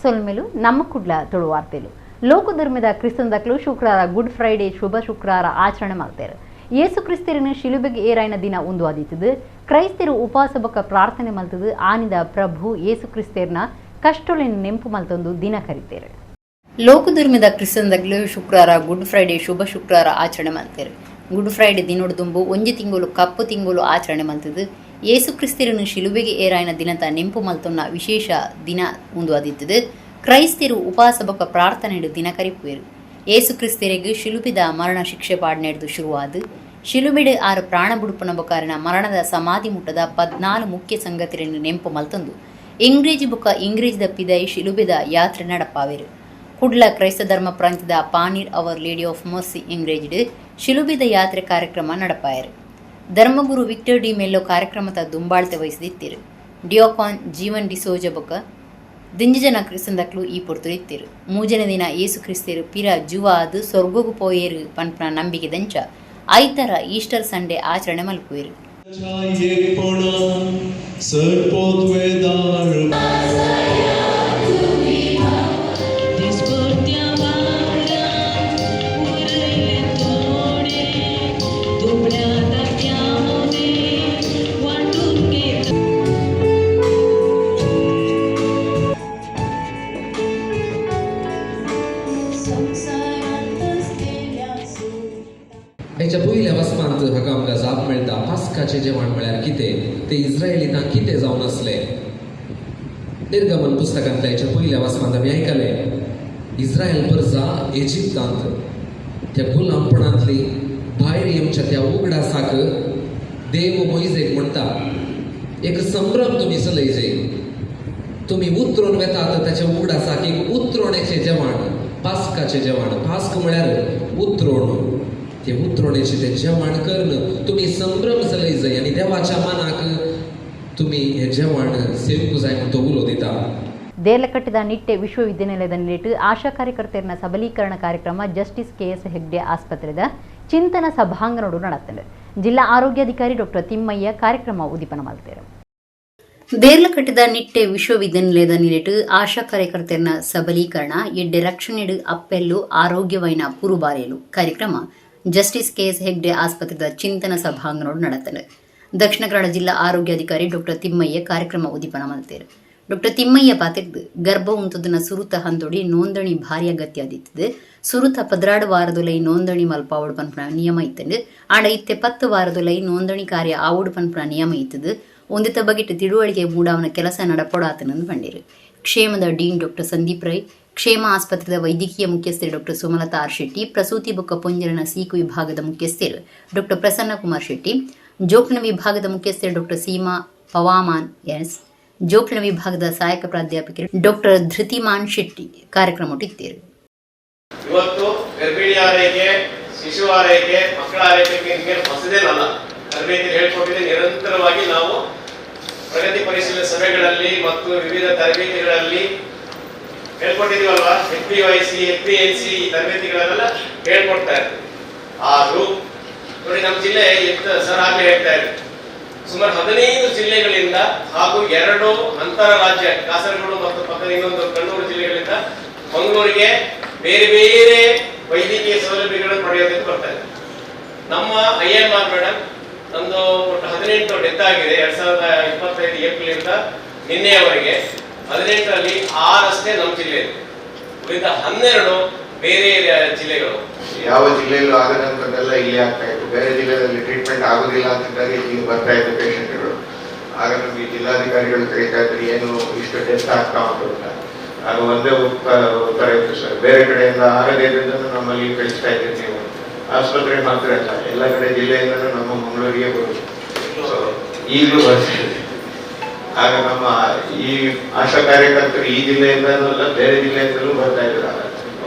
ಸೊಲ್ಮೆಲು ನಮ್ಮ ಕುಡ್ಲ ತುಳು ವಾರ್ತೆಲು ಲೋಕಧರ್ಮದ ಕ್ರಿಸ್ತಂದಕ್ಲು ಶುಕ್ರವಾರ ಗುಡ್ ಫ್ರೈಡೆ ಶುಭ ಶುಕ್ರವಾರ ಆಚರಣೆ ಮಾಡ್ತಾರೆ. ಯೇಸು ಕ್ರಿಸ್ತರನ್ನು ಶಿಲುಬೆಗೆ ಏರಾಯಿನ ದಿನ ಒಂದು ಆದಿತ್ತದು. ಕ್ರೈಸ್ತರು ಉಪವಾಸ ಬೊಕ್ಕ ಪ್ರಾರ್ಥನೆ ಮಲ್ತದು. ಆನಿದ ಪ್ರಭು ಯೇಸು ಕ್ರಿಸ್ತರನ್ನ ಕಷ್ಟೊಳಿನ ನೆಂಪು ಮಲ್ತೊಂದು ದಿನ ಕರೀತಾರೆ. ಲೋಕಧರ್ಮದ ಕ್ರಿಸ್ತಂದಕ್ಲು ಶುಕ್ರವಾರ ಗುಡ್ ಫ್ರೈಡೆ ಶುಭ ಶುಕ್ರವಾರ ಆಚರಣೆ ಮಾಡ್ತಾರೆ. ಗುಡ್ ಫ್ರೈಡೆ ದಿನೋಡು ತುಂಬು ಒಂಜಿ ತಿಂಗಳು ಕಪ್ಪು ತಿಂಗಳು ಆಚರಣೆ ಮಲ್ತದು. ಯೇಸು ಕ್ರಿಸ್ತರನ್ನು ಶಿಲುಬೆಗೆ ಏರಾಯಿನ ದಿನದ ನೆಂಪು ಮಲ್ತೊನ್ನ ವಿಶೇಷ ದಿನ ಒಂದು ಆದಿತ್ತದು. ಕ್ರೈಸ್ತರು ಉಪವಾಸ ಬೊಕ್ಕ ಪ್ರಾರ್ಥನೆ ದಿನ ಕರಿಪುವೆರು. ಯೇಸು ಕ್ರಿಸ್ತರಿಗೆ ಶಿಲುಬಿದ ಮರಣ ಶಿಕ್ಷೆ ಪಾಡ್ನೆಡ್ದು ಶುರುವಾದು. ಶಿಲುಬಿಡು ಆರು ಪ್ರಾಣ ಬುಡುಪನ ಬೊಕಾರಣ ಮರಣದ ಸಮಾಧಿ ಮುಟ್ಟದ 14 ಮುಖ್ಯ ಸಂಗತಿಯನ್ನು ನೆಂಪು ಮಲ್ತೊಂದು ಇಂಗ್ರೇಜಿ ಬೊಕ್ಕ ಇಂಗ್ರೇಜ್ ದಪ್ಪಿದ ಶಿಲುಬಿದ ಯಾತ್ರೆ ನಡಪಾವೆರು. ಕುಡ್ಲ ಕ್ರೈಸ್ತ ಧರ್ಮ ಪ್ರಾಂತ್ಯದ ಪಾನೀರ್ ಅವರ್ ಲೇಡಿ ಆಫ್ ಮರ್ಸಿ ಇಂಗ್ರೇಜ್ಡ್ ಶಿಲುಬಿದ ಯಾತ್ರೆ ಕಾರ್ಯಕ್ರಮ ನಡಪಾಯರು. ಧರ್ಮಗುರು ವಿಕ್ಟರ್ ಡಿ ಮೆಲ್ಲೋ ಕಾರ್ಯಕ್ರಮದ ದುಂಬಾಳ್ತೆ ವಹಿಸಿದಿತ್ತಿರು. ಡಿಯೋಕಾನ್ ಜೀವನ್ ಡಿಸೋಜ ಬೊಕ್ಕ ದಿಂಜು ಜನ ಕ್ರಿಸ್ತಂದಕ್ಲು ಈ ಪೊರ್ತುರಿತ್ತಿರು. ಮೂಜನೆ ದಿನ ಯೇಸು ಕ್ರಿಸ್ತರು ಪಿರ ಜುವಾದು ಸ್ವರ್ಗೋಗು ಪೋಯೇರು ಪನ್ಪನ ನಂಬಿಕೆ ದಂಚ ಐತರ ಈಸ್ಟರ್ ಸಂಡೇ ಆಚರಣೆ ಮಲ್ಪುವೆರು. हेच्या पयल्या वसमांत हाका आमकां जाप मेळटा पास्काचें जेवण म्हळ्यार कितें तें इस्रायलितांक कितें जावन आसलें. निर्गमन पुस्तकांतल्या हेच्या पयल्या वसमांत आमी आयकलें इस्रायल प्रजा इजिप्तांत त्या गुलामपणांतली भायर येवच्या त्या उगडासाक देव मोइजेक म्हणटा एक संभ्रम तुमी चलयचे. तुमी उतरून वेतात ताच्या उगडासाक एक उतरोणेचें जेवण पास्काचें जेवण. पास्क म्हळ्यार उतरोण. ते उतरोणेचे ते जेवण करून तुम्ही संभ्रम चलय जाय आनी देवाच्या मनाक तुम्ही हे जेवण सेवकू जाय म्हणून तो उलो दिता. ದೇರ್ಲಕಟ್ಟದ ನಿಟ್ಟೆ ವಿಶ್ವವಿದ್ಯಾನಿಲಯದಲ್ಲಿ ಆಶಾ ಕಾರ್ಯಕರ್ತೆಯರ ಸಬಲೀಕರಣ ಕಾರ್ಯಕ್ರಮ ಜಸ್ಟಿಸ್ KS ಹೆಗ್ಡೆ ಆಸ್ಪತ್ರೆದ ಚಿಂತನ ಸಭಾಂಗಣಡು ನಡೆಯುತ್ತದೆ. ಜಿಲ್ಲಾ ಆರೋಗ್ಯಾಧಿಕಾರಿ ಡಾಕ್ಟರ್ ತಿಮ್ಮಯ್ಯ ಕಾರ್ಯಕ್ರಮ ಉದ್ದೀಪನ ಮಾಡ್ತಾರೆ. ದೇರ್ಲಕಟ್ಟದ ನಿಟ್ಟೆ ವಿಶ್ವವಿದ್ಯಾನಿಲಯದ ನಿಲೆಟ್ ಆಶಾ ಕಾರ್ಯಕರ್ತೆಯರ ಸಬಲೀಕರಣ ಎಡ್ಡೆ ರಕ್ಷಣೆಡು ಅಪ್ಪೆಲ್ಲು ಆರೋಗ್ಯವೈನ ಪುರುಬಾರೆಯಲು ಕಾರ್ಯಕ್ರಮ ಜಸ್ಟಿಸ್ KS ಹೆಗ್ಡೆ ಆಸ್ಪತ್ರೆದ ಚಿಂತನ ಸಭಾಂಗಣಡು ನಡೆಯುತ್ತದೆ. ದಕ್ಷಿಣ ಕನ್ನಡ ಜಿಲ್ಲಾ ಆರೋಗ್ಯಾಧಿಕಾರಿ ಡಾಕ್ಟರ್ ತಿಮ್ಮಯ್ಯ ಕಾರ್ಯಕ್ರಮ ಉದ್ದೀಪನ ಮಾಡ್ತಾರೆ. ಡಾಕ್ಟರ್ ತಿಮ್ಮಯ್ಯ ಪಾತಿರ್ದು ಗರ್ಭ ಉಂತದನ್ನ ಸುರುತ ಹಂತೊಡಿ ನೋಂದಣಿ ಭಾರಿ ಅಗತ್ಯ ಆದಿತ್ತದು. ಸುರುತ 16 ವಾರದೊಲೈ ನೋಂದಣಿ ಮಲ್ಪಾವಡು ಪನ್ಪನ ನಿಯಮ ಇತ್ತಂದು ಆಂಡ ಇತ್ತೆ 10 ವಾರದೊಲೈ ನೋಂದಣಿ ಕಾರ್ಯ ಆವಡು ಪನ್ಪನ ನಿಯಮ ಇತ್ತದು. ಒಂದಿತ ಬಗೆಟ್ ತಿಳುವಳಿಕೆ ಮೂಡಾವನ ಕೆಲಸ ನಡಪೊಡಾತನಂದು ಬಂದಿರು. ಕ್ಷೇಮದ ಡೀನ್ ಡಾಕ್ಟರ್ ಸಂದೀಪ್ ರೈ, ಕ್ಷೇಮ ಆಸ್ಪತ್ರೆದ ವೈದ್ಯಕೀಯ ಮುಖ್ಯಸ್ಥರು ಡಾಕ್ಟರ್ ಸುಮಲತಾ ಆರ್ ಶೆಟ್ಟಿ, ಪ್ರಸೂತಿ ಬೊಕ್ಕ ಪೊಂಜರನ ಸೀಕು ವಿಭಾಗದ ಮುಖ್ಯಸ್ಥರು ಡಾಕ್ಟರ್ ಪ್ರಸನ್ನ ಕುಮಾರ್ ಶೆಟ್ಟಿ, ಜೋಕ್ನ ವಿಭಾಗದ ಮುಖ್ಯಸ್ಥರು ಡಾಕ್ಟರ್ ಸೀಮಾ ಪವಾಮಾನ್ ಎಸ್, ಜೋಕ್ನ ವಿಭಾಗದ ಸಹಾಯಕ ಪ್ರಾಧ್ಯಾಪಕರು ಡಾಕ್ಟರ್ ಧೃತಿಮಾನ್ ಶೆಟ್ಟಿ ಕಾರ್ಯಕ್ರಮ ಇಟ್ಟಿರು. ಇವತ್ತು ಗರ್ಭಿಣಿ ಆರೈಕೆ, ಶಿಶು ಆರೈಕೆ, ಮಕ್ಕಳ ಆರೈಕೆಗೆ ಹೊಸದೇನಲ್ಲ. ತರಬೇತಿ ಹೇಳ್ಕೊಟ್ಟಿದೆ. ನಿರಂತರವಾಗಿ ನಾವು ಪ್ರಗತಿ ಪರಿಶೀಲನೆ ಸಭೆಗಳಲ್ಲಿ ಮತ್ತು ವಿವಿಧ ತರಬೇತಿಗಳಲ್ಲಿ ಹೇಳ್ಕೊಟ್ಟಿದೀವಲ್ವಾ. FPYC, FPNC ಈ ತರಬೇತಿಗಳನ್ನೆಲ್ಲ ಹೇಳ್ಕೊಡ್ತಾ ಇರ್ತೀವಿ. ಆದ್ರೂ ನೋಡಿ ನಮ್ಮ ಜಿಲ್ಲೆ ಸರ್ ಆಗ್ಲೇ ಹೇಳ್ತಾ ಇದ್ರು ಸುಮಾರು 15 ಜಿಲ್ಲೆಗಳಿಂದ ಹಾಗೂ 2 ಅಂತರ ರಾಜ್ಯ ಕಾಸರಗೋಡು ಮತ್ತು ಪಕ್ಕದ ಇನ್ನೊಂದು ಕಣ್ಣೂರು ಜಿಲ್ಲೆಗಳಿಂದ ಮಂಗಳೂರಿಗೆ ಬೇರೆ ಬೇರೆ ವೈದ್ಯಕೀಯ ಸೌಲಭ್ಯಗಳನ್ನು ಪಡೆಯೋದಕ್ಕೆ ಬರ್ತಾ ಇದೆ. ನಮ್ಮ IMR ಮೇಡಮ್ ನಮ್ದು ಒಟ್ಟು 18 ಡೆತ್ ಆಗಿದೆ 2025 ಏಪ್ರಿಲ್ ನಿನ್ನೆಯವರೆಗೆ. 18ರಲ್ಲಿ 6 ಅಷ್ಟೇ ನಮ್ಮ ಜಿಲ್ಲೆ, ಉಳಿದ 12 ಬೇರೆ ಜಿಲ್ಲೆಗಳು. ಯಾವ ಜಿಲ್ಲೆಯಲ್ಲೂ ಆಗದಂಥದ್ದೆಲ್ಲ ಇಲ್ಲಿ ಆಗ್ತಾ ಇತ್ತು. ಬೇರೆ ಜಿಲ್ಲೆಯಲ್ಲಿ ಟ್ರೀಟ್ಮೆಂಟ್ ಆಗೋದಿಲ್ಲ ಅಂತಿದ್ದಾಗ ಇಲ್ಲಿ ಬರ್ತಾ ಇತ್ತು ಪೇಷಂಟ್ಗಳು. ಆಗ ನಮಗೆ ಜಿಲ್ಲಾಧಿಕಾರಿಗಳು ಕರೀತಾ ಇದ್ರು ಏನು ಇಷ್ಟು ಡೆತ್ ಆಗ್ತಾ ಉಂಟು ಅಂತ. ಆಗ ಒಂದೇ ಉತ್ತರ ಇತ್ತು ಸರ್, ಬೇರೆ ಕಡೆಯಿಂದ ಆಗದೇದ್ರಿಂದ ನಮ್ಮಲ್ಲಿ ಕಳಿಸ್ತಾ ಇದ್ದೀವಿ, ನೀವು ಆಸ್ಪತ್ರೆ ಮಾತ್ರ ಅಲ್ಲ ಎಲ್ಲ ಕಡೆ ಜಿಲ್ಲೆಯಿಂದ ನಮ್ಮ ಮಂಗಳೂರಿಗೆ ಬರುವುದು. ಸೊ ಈಗಲೂ ಬರ್ತಾ ಇದೆ. ಆಗ ನಮ್ಮ ಈ ಆಶಾ ಕಾರ್ಯಕರ್ತರು ಈ ಜಿಲ್ಲೆಯಿಂದನೂ ಅಲ್ಲ ಬೇರೆ ಜಿಲ್ಲೆಯಿಂದಲೂ ಬರ್ತಾ ಇದ್ದಾರೆ.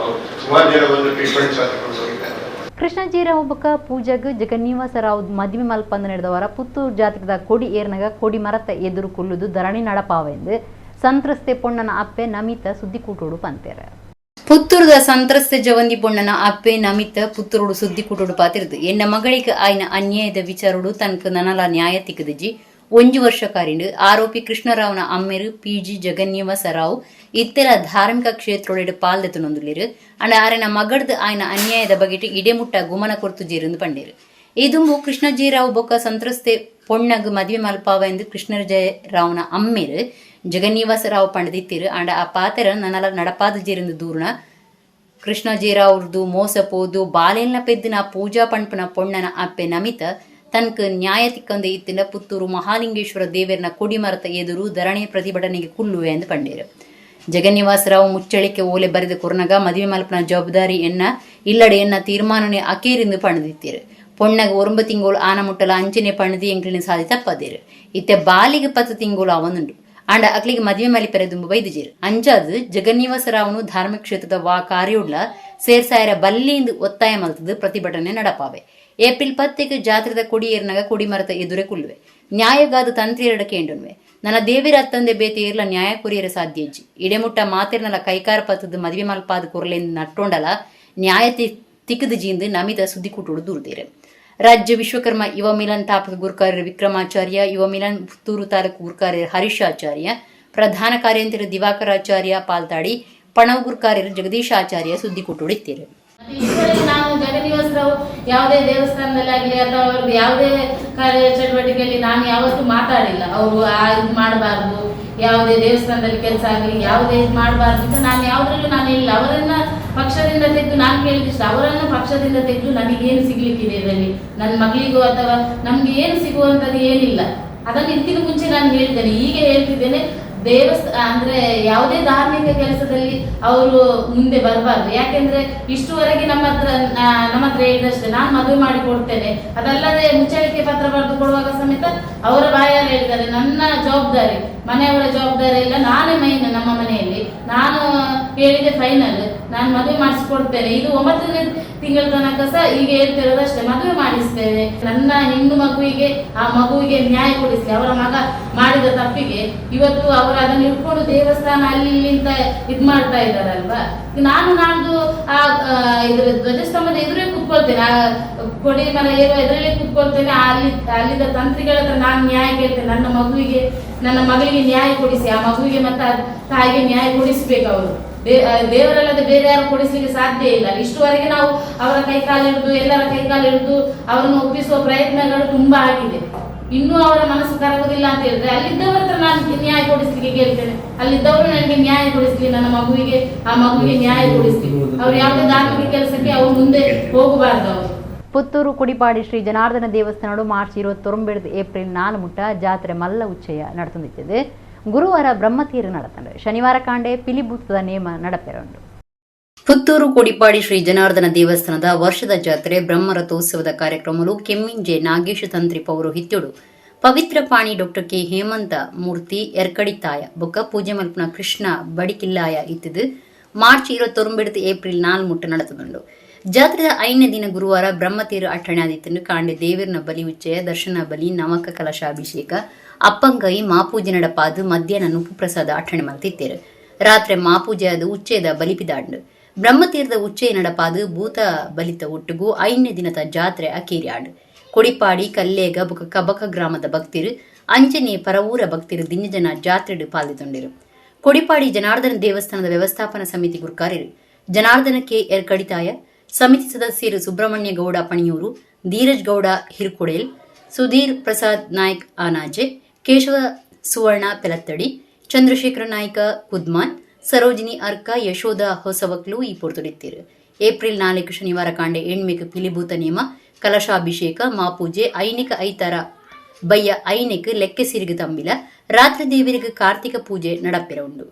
ಸುಮಾರು ಜನ ಬಂದು ಟ್ರೀಟ್ಮೆಂಟ್ ತಗೊಂಡು ಹೋಗಿದ್ದಾರೆ. ಕೃಷ್ಣಜೀರಾವ್ ಬೊಕ್ಕ ಪೂಜಾಗ್ ಜಗನ್ನಿವಾಸರಾವ್ ಮದುವೆ ಮಲ್ಪಂದು ನಡೆದವರ ಪುತ್ತೂರು ಜಾತ್ರೆದ ಕೊಡಿ ಏರ್ನಗ ಕೊಡಿ ಮರತ ಎದುರು ಕುಲ್ಲುದು ಧರಣಿ ನಡಪಾವೆಂದು ಸಂತ್ರಸ್ತೆ ಪೊಣ್ಣನ ಅಪ್ಪೆ ನಮಿತ ಸುದ್ದಿಕೂಟೋಡು ಪಂತೇರ. ಪುತ್ತೂರದ ಸಂತ್ರಸ್ತೆ ಜವಂದಿ ಪೊಣ್ಣನ ಅಪ್ಪೆ ನಮಿತ ಪುತ್ತೂರು ಸುದ್ದಿಕೂಟೋಡು ಪಾತಿರ್ದು ಎನ್ನ ಮಗಳಿಗೆ ಆಯ್ನ ಅನ್ಯಾಯದ ವಿಚಾರಡು ತನಕ ನನಲ ನ್ಯಾಯ ತಿಕ್ಕದಿಜ್ಜಿ 1 ವರ್ಷ ಕಾರಿಂಡು ಆರೋಪಿ ಕೃಷ್ಣರಾವ್ನ ಅಮ್ಮೆರು PG ಜಗನ್ನಿವಾಸರಾವ್ ಇತ್ತೆಲ ಧಾರ್ಮಿಕ ಕ್ಷೇತ್ರೊಡೆಡು ಪಾಲ್ದೆತುನೊಂದುಲ್ಲೆರು ಅಂಡ ಆರೆನ ಮಗಡ್ದು ಆಯ್ನ ಅನ್ಯಾಯದ ಬಗೆಟ್ ಇಡೆಮುಟ್ಟ ಗುಮನ ಕೊರ್ತುಜೇರೆಂದು ಪಂಡೇರು ಇದುಂಬು ಕೃಷ್ಣಜೀರಾವ್ ಬೊಕ್ಕ ಸಂತ್ರಸ್ತೆ ಪೊಣ್ಣಗ್ ಮದುವೆ ಮಲ್ಪಾವ ಎಂದು ಕೃಷ್ಣಜಯರಾವ್ನ ಅಮ್ಮೆರು ಜಗನ್ನಿವಾಸರಾವ್ ಪಂಡದಿತ್ತಿರು ಅಂಡ ಆ ಪಾತೆರ ನನಲ ನಡಪಾದ ಜೇರೆಂದು ದೂರ್ನ ಕೃಷ್ಣಜೀರಾವ್ರದು ಮೋಸ ಪೋದು ಬಾಲೆಲ್ನ ಪೆದ್ದಿನ ಪೂಜಾ ಪಂಪನ ಪೊಣ್ಣನ ಅಪ್ಪೆ ನಮಿತ ತನಕ ನ್ಯಾಯ ತಿಕ್ಕಂದೆ ಇತ್ತಿನ ಪುತ್ತೂರು ಮಹಾಲಿಂಗೇಶ್ವರ ದೇವರನ ಕೊಡಿಮರತ ಎದುರು ಧರಣಿ ಪ್ರತಿಭಟನೆಗೆ ಕುಲ್ಲುವೆ ಎಂದು ಪಂಡೇರು ಜಗನ್ನಿವಾಸರಾವ್ ಮುಚ್ಚಳಿಕೆ ಓಲೆ ಬರೆದ ಕೊರ್ನಗ ಮದುವೆ ಮಲ್ಪನ ಜವಾಬ್ದಾರಿ ಎನ್ನ ಇಲ್ಲಡೆ ಎನ್ನ ತೀರ್ಮಾನನೆ ಅಕೇರಿಂದು ಪಣದಿತ್ತೀರು ಪೊಣ್ಣಗ 9 ತಿಂಗಳು ಆನ ಮುಟ್ಟಲ ಅಂಚನೆ ಪಣದಿ ಎಂಕ್ಲಿನ ಸಾಧಿ ತಪ್ಪದೇರು ಇತ್ತೆ ಬಾಲಿಗೆ 10 ತಿಂಗಳು ಅವನುಂಡು ಅಂಡ ಅಕ್ಲಿಗೆ ಮದುವೆ ಮಲಿ ಪೆರೆದುಂಬ ಬೈದಿಜೇರು ಅಂಚಾದು ಜಗನ್ನಿವಾಸರಾವ್ನು ಧಾರ್ಮಿಕ ಕ್ಷೇತ್ರದ ಕಾರ್ಯೋಡ್ಲ ಸೇರ್ಸಾಯರ ಬಲ್ಲಿಂದು ಒತ್ತಾಯ ಮಲ್ತದು ಪ್ರತಿಭಟನೆ ನಡಪಾವೆ ಏಪ್ರಿಲ್ 10 ಜಾತ್ರೆದ ಕೊಡಿಯೇರ್ನಾಗ ಕೊಡಿಮರತ ಎದುರೇ ಕುಲ್ಲುವೆ ನ್ಯಾಯಗಾದ ತಂತ್ರಿ ಎರಡಕೇಂಡುನ್ವೆ ನನ್ನ ದೇವಿರ ಅತ್ತಂದೆ ಬೇತೆ ಏರ್ಲ ನ್ಯಾಯ ಕೊರಿಯರ ಸಾಧ್ಯಜ್ಜಿ ಇಡೆಮುಟ್ಟ ಮಾತೆರ್ನಲ ಕೈಕಾರ ಪತ್ತದ ಮದುವೆ ಮಲ್ಪಾದ ಕೊರಲೆಂದು ನಟ್ಟೊಂಡಲ ನ್ಯಾಯ ತಿಕ್ಕದ ಜೀಂದು ನಮಿತ ಸುದ್ದಿ ಕುಟುಡು ದೂರ್ದೇರೆ ರಾಜ್ಯ ವಿಶ್ವಕರ್ಮ ಯುವ ಮಿಲನ್ ತಾಪಕ ಗುರುಕಾರ್ಯರ ವಿಕ್ರಮಾಚಾರ್ಯ ಯುವ ಮಿಲನ್ ಪುತ್ತೂರು ತಾಲೂಕು ಗುರುಕಾರ್ಯರ ಹರೀಶಾಚಾರ್ಯ ಪ್ರಧಾನ ಕಾರ್ಯಂತರ ದಿವಾಕರಾಚಾರ್ಯ ಪಾಲ್ತಾಡಿ ಪಣವ್ ಗುರುಕಾರ್ಯರ ಜಗದೀಶಾಚಾರ್ಯ ಸುದ್ದಿ ಕುಟುಡಿತ್ತೇರೆ. ನಾವು ಜಗನ್ನಿವಾಸರಾವ್ ಯಾವುದೇ ದೇವಸ್ಥಾನದಲ್ಲಿ ಆಗಲಿ ಅಥವಾ ಅವ್ರದ್ದು ಯಾವುದೇ ಕಾರ್ಯ ಚಟುವಟಿಕೆಯಲ್ಲಿ ನಾನು ಯಾವತ್ತೂ ಮಾತಾಡಿಲ್ಲ. ಅವರು ಇದು ಮಾಡಬಾರ್ದು, ಯಾವುದೇ ದೇವಸ್ಥಾನದಲ್ಲಿ ಕೆಲಸ ಆಗಲಿ ಯಾವುದೇ ಇದು ಮಾಡಬಾರ್ದು ಅಂತ ನಾನು ಯಾವುದ್ರಲ್ಲೂ ನಾನು ಹೇಳಿಲ್ಲ. ಅವರನ್ನ ಪಕ್ಷದಿಂದ ತೆಗೆದು ನಾನು ಕೇಳಿದಿಷ್ಟ, ಅವರನ್ನು ಪಕ್ಷದಿಂದ ತೆಗೆದು ನನಗೇನು ಸಿಗ್ಲಿಕ್ಕಿದೆ ಇದರಲ್ಲಿ, ನನ್ನ ಮಗಳಿಗೂ ಅಥವಾ ನಮ್ಗೆ ಏನು ಸಿಗುವಂಥದ್ದು ಏನಿಲ್ಲ. ಅದನ್ನು ಇದಕ್ಕಿಂತ ಮುಂಚೆ ನಾನು ಹೇಳಿದ್ದೇನೆ, ಈಗ ಹೇಳ್ತಿದ್ದೇನೆ. ಅಂದ್ರೆ ಯಾವುದೇ ಧಾರ್ಮಿಕ ಕೆಲಸದಲ್ಲಿ ಅವರು ಮುಂದೆ ಬರಬಾರ್ದು. ಯಾಕೆಂದ್ರೆ ಇಷ್ಟುವರೆಗೆ ನಮ್ಮ ಹತ್ರ ಹೇಳಿದಷ್ಟೇ, ನಾನು ಮದುವೆ ಮಾಡಿ ಕೊಡ್ತೇನೆ, ಅದಲ್ಲದೆ ಮುಚ್ಚಳಿಕೆ ಪತ್ರ ಬರೆದು ಕೊಡುವಾಗ ಸಮೇತ ಅವರ ಬಾಯಲ್ಲಿ ಹೇಳಿದ್ದಾರೆ, ನನ್ನ ಜವಾಬ್ದಾರಿ ಮನೆಯವರ ಜವಾಬ್ದಾರಿ ಇಲ್ಲ, ನಾನೇ ಮೈನ್ ನಮ್ಮ ಮನೆಯಲ್ಲಿ, ನಾನು ಹೇಳಿದೆ ಫೈನಲ್, ನಾನು ಮದುವೆ ಮಾಡಿಸ್ಕೊಡ್ತೇನೆ. ಇದು 9ನೇ ತಿಂಗಳ ತನಕ ಸಹ ಈಗ ಹೇಳ್ತಿರೋದಷ್ಟೇ, ಮದುವೆ ಮಾಡಿಸ್ತೇವೆ. ನನ್ನ ಹೆಣ್ಣು ಮಗುವಿಗೆ ಆ ಮಗುವಿಗೆ ನ್ಯಾಯ ಕೊಡಿಸ್ಲಿ. ಅವರ ಮಗ ಮಾಡಿದ ತಪ್ಪಿಗೆ ಇವತ್ತು ಅವರು ಅದನ್ನು ಇಟ್ಕೊಂಡು ದೇವಸ್ಥಾನ ಅಲ್ಲಿ ಅಂತ ಇದ್ ಮಾಡ್ತಾ ಇದ್ದಾರಲ್ವಾ. ನಾನು ನಾಡ್ದು ಇದ್ರ ಧ್ವಜಸ್ತಂಭದ ಎದುರೇ ಕುತ್ಕೊಳ್ತೇನೆ, ಆ ಕೊಡಿ ಮರ ಏರುವ ಎದುರಲ್ಲೇ ಕುತ್ಕೊಳ್ತೇನೆ. ಅಲ್ಲಿದ್ದ ತಂತ್ರಿಗಳ ಹತ್ರ ನಾನು ನ್ಯಾಯ ಕೇಳ್ತೇನೆ, ನನ್ನ ಮಗಳಿಗೆ ನ್ಯಾಯ ಕೊಡಿಸಿ, ಆ ಮಗುವಿಗೆ ಮತ್ತೆ ತಾಯಿಗೆ ನ್ಯಾಯ ಕೊಡಿಸ್ಬೇಕು. ಅವರು ದೇವರಲ್ಲದೆ ಬೇರೆ ಯಾರು ಕೊಡಿಸ್ಲಿಕ್ಕೆ ಸಾಧ್ಯ ಇಲ್ಲ. ಇಷ್ಟುವರೆಗೆ ನಾವು ಅವರ ಕೈಕಾಲಿಡಿದು ಎಲ್ಲರ ಕೈಕಾಲಿಡಿದು ಅವರನ್ನು ಒಪ್ಪಿಸುವ ಪ್ರಯತ್ನಗಳು ತುಂಬಾ ಆಗಿದೆ. ಇನ್ನೂ ಅವರ ಮನಸ್ಸು ಕರಗುದಿಲ್ಲ ಅಂತ ಹೇಳಿದ್ರೆ ಅಲ್ಲಿದ್ದವರ ಹತ್ರ ನಾನು ನ್ಯಾಯ ಕೊಡಿಸ್ಲಿಕ್ಕೆ ಕೇಳ್ತೇನೆ. ಅಲ್ಲಿದ್ದವರು ನನಗೆ ನ್ಯಾಯ ಕೊಡಿಸ್ಲಿ, ನನ್ನ ಮಗುವಿಗೆ ಆ ಮಗುವಿಗೆ ನ್ಯಾಯ ಕೊಡಿಸ್ಲಿ. ಅವ್ರು ಯಾವುದೇ ಧಾರ್ಮಿಕ ಕೆಲಸಕ್ಕೆ ಅವ್ರು ಮುಂದೆ ಹೋಗಬಾರ್ದು. ಅವರು ಪುತ್ತೂರು ಕುಡಿಪಾಡಿ ಶ್ರೀ ಜನಾರ್ದನ ದೇವಸ್ಥಾನ ಮಾರ್ಚ್ 29 ಏಪ್ರಿಲ್ 4 ಮುಟ್ಟ ಜಾತ್ರೆ ಮಲ್ಲ ಉಚ್ಚಯ ನಡೆತೊಂದಿತ್ತದೆ. ಗುರುವಾರ ಬ್ರಹ್ಮತೀರು ನಡೆತಂಡು, ಶನಿವಾರ ಕಾಂಡೆ ಪಿಲಿಭೂತದ ನೇಮ ನಡಪೆರಂಡು. ಪುತ್ತೂರು ಕೊಡಿಪಾಡಿ ಶ್ರೀ ಜನಾರ್ದನ ದೇವಸ್ಥಾನದ ವರ್ಷದ ಜಾತ್ರೆ ಬ್ರಹ್ಮರಥೋತ್ಸವದ ಕಾರ್ಯಕ್ರಮಗಳು ಕೆಮ್ಮಿಂಜೆ ನಾಗೇಶ ತಂತ್ರಿ ಪೌರೋಹಿತ್ಯುಡು ಪವಿತ್ರ ಪಾಣಿ ಡಾಕ್ಟರ್ ಕೆ ಹೇಮಂತ ಮೂರ್ತಿ ಎರ್ಕಡಿತಾಯ ಬೊಕ್ಕ ಪೂಜೆ ಮಲ್ಪನ ಕೃಷ್ಣ ಬಡಿಕಿಲ್ಲಾಯ ಇತ್ತಿದು ಮಾರ್ಚ್ 29 ಏಪ್ರಿಲ್ 4 ಮುಟ್ಟ ನಡೆತದುಂಡು. ಜಾತ್ರೆದ 5ನೇ ದಿನ ಗುರುವಾರ ಬ್ರಹ್ಮತೀರು ಅಟ್ಟಣೆ ಆದಿತ್ತಂಡು ಕಾಂಡೆ ದೇವರನ ಬಲಿ ಉಚ್ಚಯ, ದರ್ಶನ ಬಲಿ, ನವಕ ಕಲಶಾಭಿಷೇಕ, ಅಪ್ಪಂಗೈ ಮಾಪೂಜೆ ನಡಪಾದು ಮಧ್ಯಾಹ್ನ ನುಪ್ಪು ಪ್ರಸಾದ ಅಟ್ಟಣೆ ಮಲ್ತಿತ್ತೇರು. ರಾತ್ರಿ ಮಾಪೂಜೆ ಅದು ಉಚ್ಚಯದ ಬಲಿಪಿದಾಂಡು ಬ್ರಹ್ಮತೀರದ ಉಚ್ಚಯ ನಡಪಾದು ಭೂತ ಬಲಿತ ಒಟ್ಟುಗೂ 5ನೇ ದಿನದ ಜಾತ್ರೆ ಅಕೇರಿ ಆಡು. ಕೊಡಿಪಾಡಿ ಕಲ್ಲೇಗ ಬೊಕ ಕಬಕ ಗ್ರಾಮದ ಭಕ್ತಿರು ಅಂಚನೆ ಪರವೂರ ಭಕ್ತಿರು ದಿನಜನ ಜಾತ್ರೆಡು ಪಾಲ್ಗೊಂಡಿರು. ಕೊಡಿಪಾಡಿ ಜನಾರ್ದನ ದೇವಸ್ಥಾನದ ವ್ಯವಸ್ಥಾಪನಾ ಸಮಿತಿ ಗುರುಕಾರ್ಯರು ಜನಾರ್ದನ ಕೆ ಎರ್ಕಡಿತಾಯ, ಸಮಿತಿ ಸದಸ್ಯರು ಸುಬ್ರಹ್ಮಣ್ಯ ಗೌಡ ಪಣಿಯೂರು, ಧೀರಜ್ ಗೌಡ ಹಿರ್ಕೊಡೇಲ್, ಸುಧೀರ್ ಪ್ರಸಾದ್ ನಾಯ್ಕ್ ಆನಾಜೆ, ಕೇಶವ ಸುವರ್ಣ ಪೆಲತ್ತಡಿ, ಚಂದ್ರಶೇಖರ ನಾಯ್ಕ ಕುದ್ಮಾನ್, ಸರೋಜಿನಿ ಅರ್ಕ, ಯಶೋಧ ಹೊಸವಕ್ಲು ಈ ಪೊರ್ತುಡಿತ್ತೀರು. ಏಪ್ರಿಲ್ 4 ಶನಿವಾರ ಕಾಂಡೆ ಎಣ್ಮೆಕ್ ಪಿಲಿಭೂತ ನೇಮ, ಕಲಶಾಭಿಷೇಕ, ಮಾಪೂಜೆ, ಐನಿಕ ಐತರ ಬಯ್ಯ ಐನಿಕ್ ಲೆಕ್ಕೆ ಸಿರಿಗು ತಂಬಿಲ, ರಾತ್ರಿ ದೇವರಿಗೆ ಕಾರ್ತಿಕ ಪೂಜೆ ನಡಪೆರ ಉಂಡು.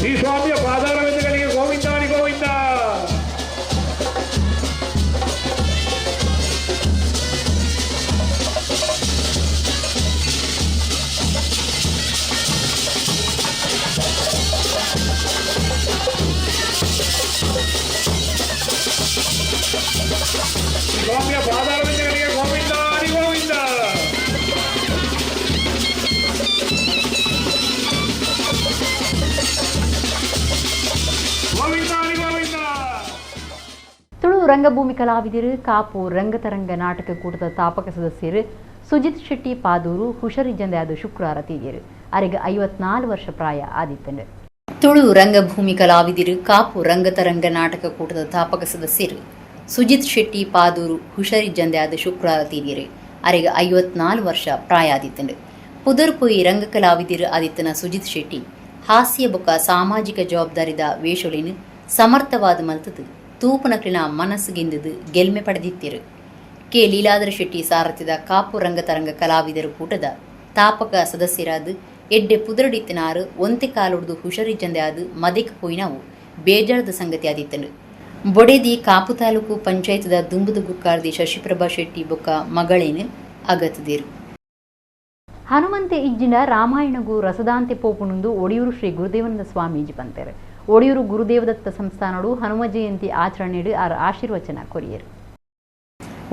ಈ ಸ್ವಾಮಿಯ ಪಾದಾರವಿಂದಗಳಿಗೆ ಗೋವಿಂದಾನಿ ಗೋವಿಂದ. ರಂಗಭೂಮಿ ಕಲಾವಿದರು ಕಾಪು ರಂಗತರಂಗ ನಾಟಕ ಕೂಟದ ತಾಪಕ ಸದಸ್ಯರು ಸುಜಿತ್ ಶೆಟ್ಟಿ ಪಾದೂರು ಹುಷರಿಜ್ಜಂದೆ ಅದು ಶುಕ್ರವಾರ ತೀರಿಯರು ಅವರಿಗೆ 54 ವರ್ಷ ಪ್ರಾಯ ಆದಿತ್ತಂಡು. ತುಳು ರಂಗಭೂಮಿ ಕಲಾವಿದರು ಕಾಪು ರಂಗತರಂಗ ನಾಟಕ ಕೂಟದ ತಾಪಕ ಸದಸ್ಯರು ಸುಜಿತ್ ಶೆಟ್ಟಿ ಪಾದೂರು ಹುಷರಿಜ್ಜಂದೆ ಅದು ಶುಕ್ರವಾರ ತೀರಿಯರು ಅವರಿಗೆ 54 ವರ್ಷ ಪ್ರಾಯ ಆದಿತ್ತಂಡು. ಪುದರ್ಪೊಯಿ ರಂಗ ಕಲಾವಿದರು ಆದಿತ್ತನ ಸುಜಿತ್ ಶೆಟ್ಟಿ ಹಾಸ್ಯ ಬೊಕ್ಕ ಸಾಮಾಜಿಕ ಜವಾಬ್ದಾರಿದ ವೇಷೊಳಿನ ಸಮರ್ಥವಾದ ಮಲ್ತದು ತೂಪನಕ್ಲಿನ ಮನಸ್ಸುಗಿಂದದು ಗೆಲ್ಮೆ ಪಡೆದಿತ್ತಿರು. ಕೆ ಲೀಲಾಧರ ಶೆಟ್ಟಿ ಸಾರಥ್ಯದ ಕಾಪು ರಂಗತರಂಗ ಕಲಾವಿದರು ಕೂಟದ ತಾಪಕ ಸದಸ್ಯರಾದ ಎಡ್ಡೆ ಪುದರಡಿತ್ತಿನಾರು ಒಂತೆ ಕಾಲುಡ್ದು ಹುಷರಿಜ್ಜಂದೆ ಆದು ಮದಿಕ್ ಪೋಯಿನಾವು ಬೇಜಾರದ ಸಂಗತಿ ಆದಿತ್ತನು. ಬೊಡೆದಿ ಕಾಪು ತಾಲೂಕು ಪಂಚಾಯತ್ದ ದುಂಬುದ ಗುಕ್ಕಾರ್ದಿ ಶಶಿಪ್ರಭಾ ಶೆಟ್ಟಿ ಬೊಕ್ಕ ಮಗಳೇನು ಅಗತದಿರು. ಹನುಮಂತೆ ಇಜ್ಜಿನ ರಾಮಾಯಣಗೂ ರಸದಾಂತೆ ಪೋಪುನುಂದು ಒಡಿಯೂರು ಶ್ರೀ ಗುರುದೇವಾನಂದ ಸ್ವಾಮೀಜಿ ಪಂತೆರು. ಒಡಿಯೂರು ಗುರುದೇವದತ್ತ ಸಂಸ್ಥಾನಡು ಹನುಮ ಜಯಂತಿ ಆಚರಣೆಡು ಆರ ಆಶೀರ್ವಚನ ಕೊರಿಯರು.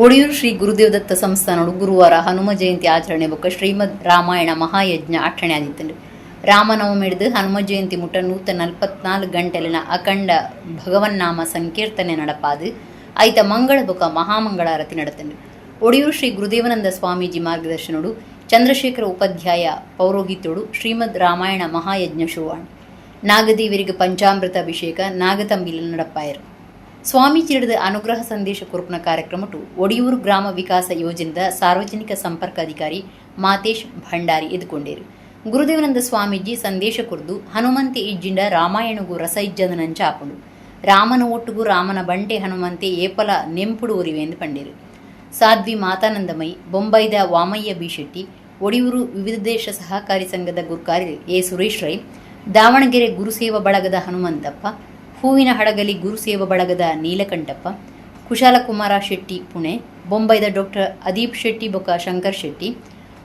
ಒಡಿಯೂರು ಶ್ರೀ ಗುರುದೇವದತ್ತ ಸಂಸ್ಥಾನಡು ಗುರುವಾರ ಹನುಮ ಜಯಂತಿ ಆಚರಣೆ ಬೊಕ್ಕ ಶ್ರೀಮದ್ ರಾಮಾಯಣ ಮಹಾಯಜ್ಞ ಆಚರಣೆ ಆದಿತ್ತಂಡು. ರಾಮನವಮಿ ಹಿಡಿದು ಹನುಮ ಜಯಂತಿ ಮುಟ್ಟ 144 ಗಂಟೆಲಿನ ಅಖಂಡ ಭಗವನ್ನಾಮ ಸಂಕೀರ್ತನೆ ನಡಪಾದು ಐತ ಮಂಗಳ ಬೊಕ್ಕ ಮಹಾಮಂಗಳಾರತಿ ನಡತಂಡು. ಒಡಿಯೂರು ಶ್ರೀ ಗುರುದೇವಾನಂದ ಸ್ವಾಮೀಜಿ ಮಾರ್ಗದರ್ಶನಡು ಚಂದ್ರಶೇಖರ ಉಪಾಧ್ಯಾಯ ಪೌರೋಹಿತ್ಯಡು ಶ್ರೀಮದ್ ರಾಮಾಯಣ ಮಹಾಯಜ್ಞ ಶುರುವಾಣ್ ನಾಗದೇವರಿಗೆ ಪಂಚಾಮೃತ ಅಭಿಷೇಕ ನಾಗತಂಬಿಲ ನಡಪಾಯರು. ಸ್ವಾಮೀಜಿ ಹಿಡಿದ ಅನುಗ್ರಹ ಸಂದೇಶ ಕುರುಪನ ಕಾರ್ಯಕ್ರಮಟು ಒಡಿಯೂರು ಗ್ರಾಮ ವಿಕಾಸ ಯೋಜನೆದ ಸಾರ್ವಜನಿಕ ಸಂಪರ್ಕ ಅಧಿಕಾರಿ ಮಾತೇಶ್ ಭಂಡಾರಿ ಎದುಕೊಂಡೇರು. ಗುರುದೇವಾನಂದ ಸ್ವಾಮೀಜಿ ಸಂದೇಶ ಕುರಿದು ಹನುಮಂತೆ ಇಜ್ಜಿಂಡ ರಾಮಾಯಣಗೂ ರಸ ಇಜ್ಜದ ನಂಚಾಪುಂಡು ರಾಮನ ಒಟ್ಟುಗೂ ರಾಮನ ಬಂಟೆ ಹನುಮಂತೆ ಏಪಲ ನೆಂಪುಡು ಉರಿವೆ ಎಂದು ಪಂಡೇರು. ಸಾಧ್ವಿ ಮಾತಾನಂದಮಯಿ ಬೊಂಬೈದ ವಾಮಯ್ಯ ಬಿ ಶೆಟ್ಟಿ ಒಡಿಯೂರು ವಿವಿಧ ದೇಶ ಸಹಕಾರಿ ಸಂಘದ ಗುರುಕಾರ್ಯ ಎ ಸುರೇಶ್ ರೈ ದಾವಣಗೆರೆ ಗುರುಸೇವ ಬಳಗದ ಹನುಮಂತಪ್ಪ ಹೂವಿನ ಹಡಗಲಿ ಗುರುಸೇವ ಬಳಗದ ನೀಲಕಂಠಪ್ಪ ಕುಶಾಲಕುಮಾರ ಶೆಟ್ಟಿ ಪುಣೆ ಬೊಂಬೈದ ಡಾಕ್ಟರ್ ಅದೀಪ್ ಶೆಟ್ಟಿ ಬೊಕ್ಕ ಶಂಕರ್ ಶೆಟ್ಟಿ